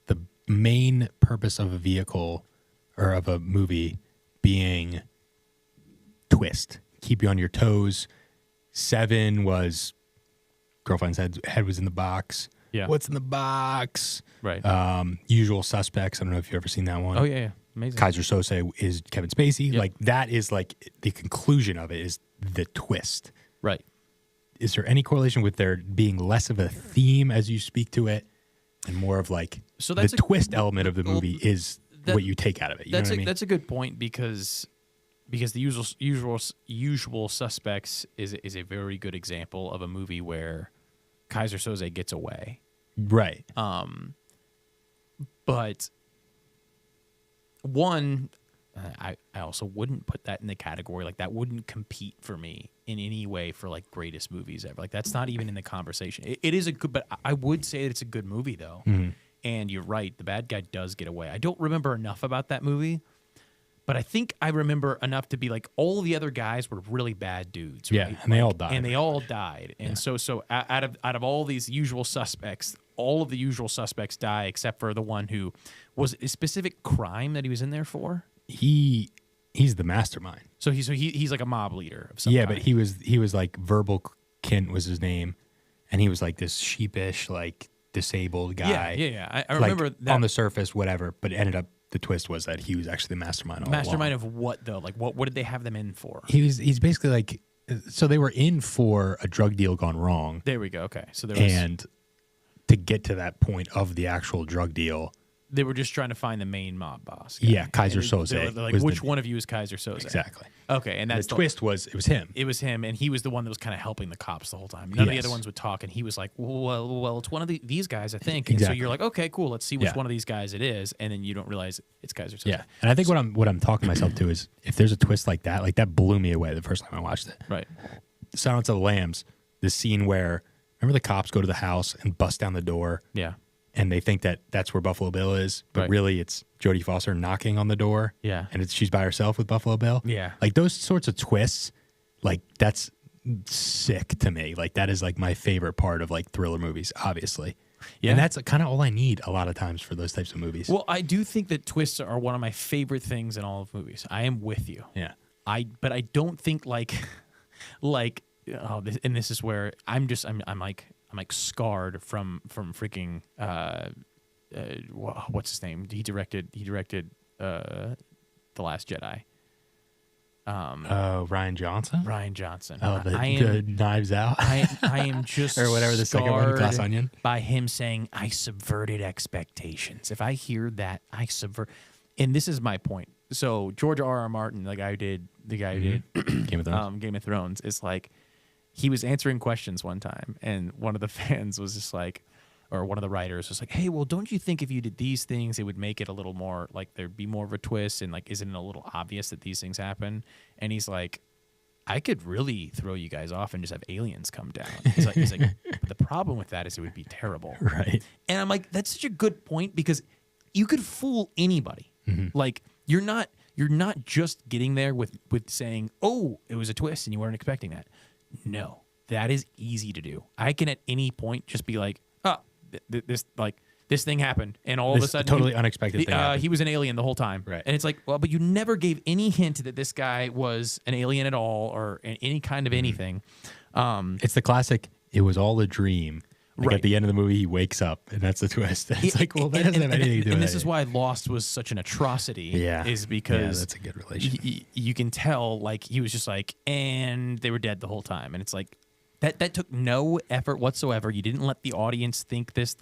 the main purpose of a vehicle or of a movie being twist, keep you on your toes? Seven was girlfriend's head was in the box. Yeah. What's in the box? Right. Usual Suspects. I don't know if you've ever seen that one. Oh, yeah. Amazing. Kaiser Sose is Kevin Spacey. Yep. Like, that is like the conclusion of it is the twist. Right. Is there any correlation with there being less of a theme as you speak to it and more of like the twist element of the movie is what you take out of it? You know what I mean? That's a good point, because the usual Suspects is a very good example of a movie where Kaiser Soze gets away. Right. But one, I also wouldn't put that in the category, like, that wouldn't compete for me in any way for like greatest movies ever. Like, that's not even in the conversation. It is a good, but I would say that it's a good movie though. Mm-hmm. And you're right, the bad guy does get away. I don't remember enough about that movie, but I think I remember enough to be like, all the other guys were really bad dudes. Yeah, right? and they all died. And they all died. And so out of all these usual suspects, all of the usual suspects die except for the one who was a specific crime that he was in there for. He's the mastermind. So he's like a mob leader of some kind. But he was like Verbal Kint was his name, and he was like this sheepish, like disabled guy. Yeah. I remember like, that on the surface, whatever. But it ended up the twist was that he was actually the mastermind all along. Of what though? Like what did they have them in for? He's basically like so they were in for a drug deal gone wrong, There we go. Okay, so there was, and to get to that point of the actual drug deal, they were just trying to find the main mob boss. guy. yeah, Kaiser And Soze. They're like, was which the- one of you is Kaiser Soze? Exactly. Okay, and The that's twist was it was him. It was him, and he was the one that was kind of helping the cops the whole time. None of the Yes. other ones would talk, and he was like, "Well, it's one of these guys, I think." And so Exactly. you're like, "Okay, cool. Let's see which Yeah. one of these guys it is," and then you don't realize it's Kaiser Soze. Yeah, and I think what I'm talking myself to is if there's a twist like that blew me away the first time I watched it. Right. Silence of the Lambs, the scene where remember the cops go to the house and bust down the door, Yeah. and they think that that's where Buffalo Bill is, but Right. really it's Jodie Foster knocking on the door. Yeah. and she's by herself with Buffalo Bill. Yeah. like those sorts of twists, like that's sick to me. Like that is like my favorite part of like thriller movies, obviously. Yeah. And that's kind of all I need a lot of times for those types of movies. Well, I do think that twists are one of my favorite things in all of movies. I am with you. yeah, But I don't think and this is where I'm like scarred from freaking what's his name? He directed The Last Jedi. Ryan Johnson. Ryan Johnson. Oh, the I am Knives Out. I am just Or whatever the second one, Glass scarred Onion. by him saying I subverted expectations. If I hear that, I subvert. And this is my point. So George R.R. Martin, the guy who did Game of Thrones. Game of Thrones, is like he was answering questions one time, and one of the fans was just like, or one of the writers was like, "Hey, well, don't you think if you did these things, it would make it a little more like there'd be more of a twist, and like, isn't it a little obvious that these things happen?" And he's like, "I could really throw you guys off and just have aliens come down." He's like, "But the problem with that is it would be terrible." Right. And I'm like, that's such a good point because you could fool anybody. Like you're not just getting there with saying, "Oh, it was a twist and you weren't expecting that." No, that is easy to do. I can at any point just be like, "Oh, this thing happened," and all of a This sudden, totally unexpected thing happened. he was an alien the whole time. Right. And it's like, well, but you never gave any hint that this guy was an alien at all or any kind of anything. It's the classic. It was all a dream. Like Right. at the end of the movie, he wakes up, and that's the twist. It's like, well, that doesn't have anything to do with it. And this is why Lost was such an atrocity. Yeah. Is because that's a good relation. you can tell, like, he was just like, and they were dead the whole time. And it's like, that took no effort whatsoever. You didn't let the audience think this,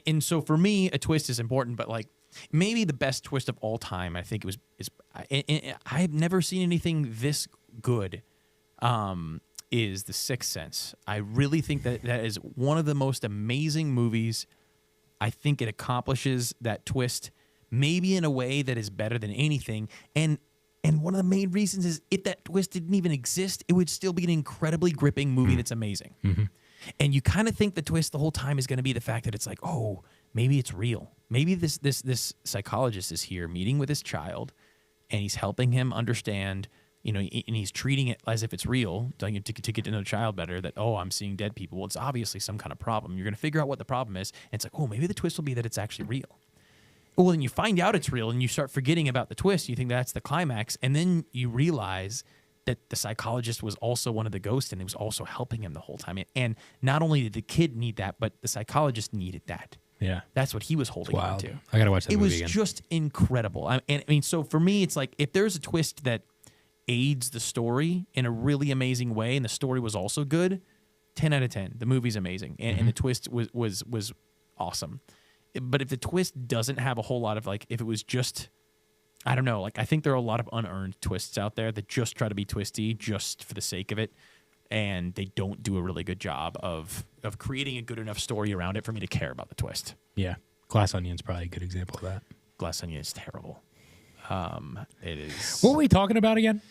and so for me, a twist is important, but like, maybe the best twist of all time, I think I've never seen anything this good. Is The Sixth Sense. I really think that is one of the most amazing movies. I think it accomplishes that twist maybe in a way that is better than anything. And one of the main reasons is if that twist didn't even exist, it would still be an incredibly gripping movie that's amazing. And you kind of think the twist the whole time is going to be the fact that it's like, oh, maybe it's real. Maybe this psychologist is here meeting with his child and he's helping him understand, and he's treating it as if it's real, to get to know the child better, that, oh, I'm seeing dead people. Well, it's obviously some kind of problem. You're going to figure out what the problem is. And it's like, oh, maybe the twist will be that it's actually real. Well, then you find out it's real and you start forgetting about the twist. You think that's the climax. And then you realize that the psychologist was also one of the ghosts and it was also helping him the whole time. And not only did the kid need that, but the psychologist needed that. Yeah. That's what he was holding on Wild. to. I got to watch that It movie was again. just incredible. I mean, so for me, it's like if there's a twist that aids the story in a really amazing way, and the story was also good, 10 out of 10. The movie's amazing, and the twist was awesome. But if the twist doesn't have a whole lot of, like, if it was just, I don't know, like, I think there are a lot of unearned twists out there that just try to be twisty just for the sake of it, and they don't do a really good job of creating a good enough story around it for me to care about the twist. Yeah. Glass Onion's probably a good example of that. Glass Onion is terrible. It is. What were we talking about again?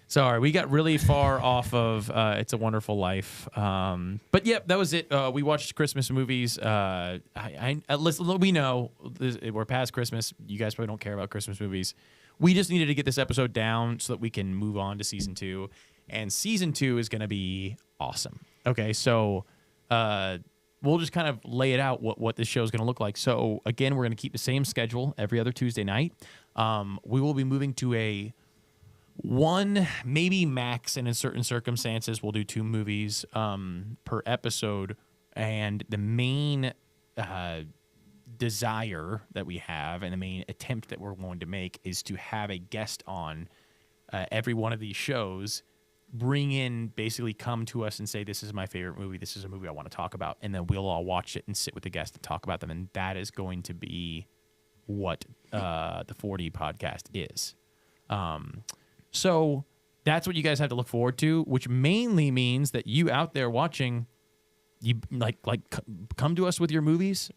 Sorry, we got really far off of It's a Wonderful Life. But yep, that was it. We watched Christmas movies. Listen, we know we're past Christmas. You guys probably don't care about Christmas movies. We just needed to get this episode down so that we can move on to season 2. And season 2 is going to be awesome. Okay, so we'll just kind of lay it out what this show is going to look like. So again, we're going to keep the same schedule every other Tuesday night. We will be moving to one, maybe max, and in certain circumstances, we'll do 2 movies per episode. And the main desire that we have and the main attempt that we're going to make is to have a guest on every one of these shows basically come to us and say, this is my favorite movie. This is a movie I want to talk about. And then we'll all watch it and sit with the guest and talk about them. And that is going to be what the 4D podcast is. So that's what you guys have to look forward to, which mainly means that you out there watching, you come to us with your movies,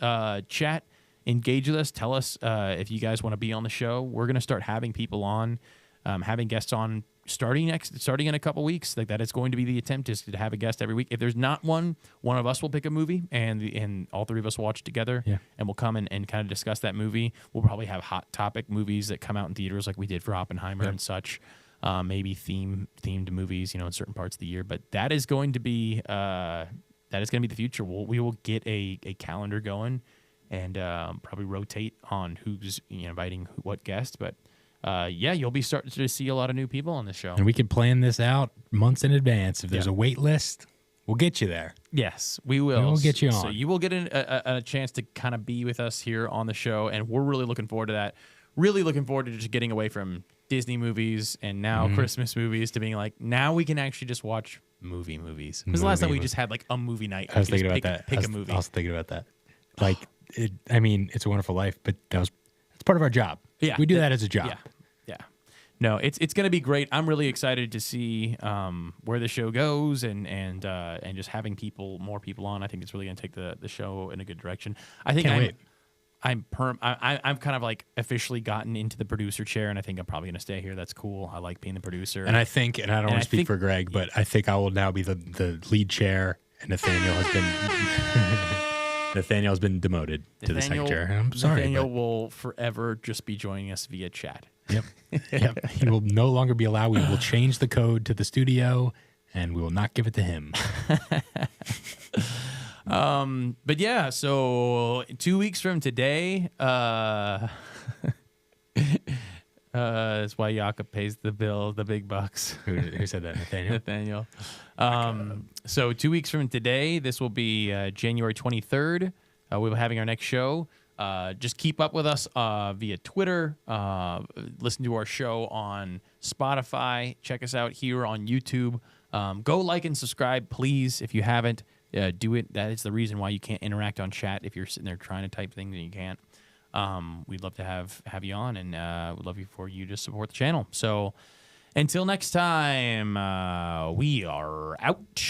chat, engage with us, tell us if you guys want to be on the show. We're going to start having people on, having guests on starting in a couple weeks. Like that is going to be the attempt, is to have a guest every week. If there's not one of us will pick a movie and all three of us will watch together, and we'll come and kind of discuss that movie. We'll probably have hot topic movies that come out in theaters like we did for Oppenheimer and such. Maybe themed movies, in certain parts of the year. But that is going to be the future. We will get a calendar going and probably rotate on who's inviting what guest. But you'll be starting to see a lot of new people on the show. And we can plan this out months in advance. If there's a wait list, we'll get you there. Yes, we will. We'll get you on. So you will get a chance to kind of be with us here on the show, and we're really looking forward to that. Really looking forward to just getting away from Disney movies and now Christmas movies to being like, now we can actually just watch movies. When was the last time we just had like a movie night? I was thinking about that. Pick a movie. I was thinking about that. Like, It's a Wonderful Life, but it's part of our job. Yeah, we do that as a job. Yeah. No, it's going to be great. I'm really excited to see where the show goes and just having more people on. I think it's really going to take the show in a good direction. I think I've kind of like officially gotten into the producer chair, and I think I'm probably going to stay here. That's cool. I like being the producer. And I think, and I don't want to speak for Greg, but I think I will now be the lead chair, and Nathaniel has been demoted to the second chair. I'm sorry. Nathaniel will forever just be joining us via chat. Yep. He will no longer be allowed. We will change the code to the studio, and we will not give it to him. But yeah, so 2 weeks from today, that's why Jakob pays the bill, the big bucks. Who said that? Nathaniel. So 2 weeks from today, this will be January 23rd. We'll be having our next show. Just keep up with us via Twitter. Listen to our show on Spotify. Check us out here on YouTube. Go like and subscribe, please, if you haven't. Do it. That is the reason why you can't interact on chat if you're sitting there trying to type things and you can't. We'd love to have you on, and we'd love for you to support the channel. So until next time, we are out.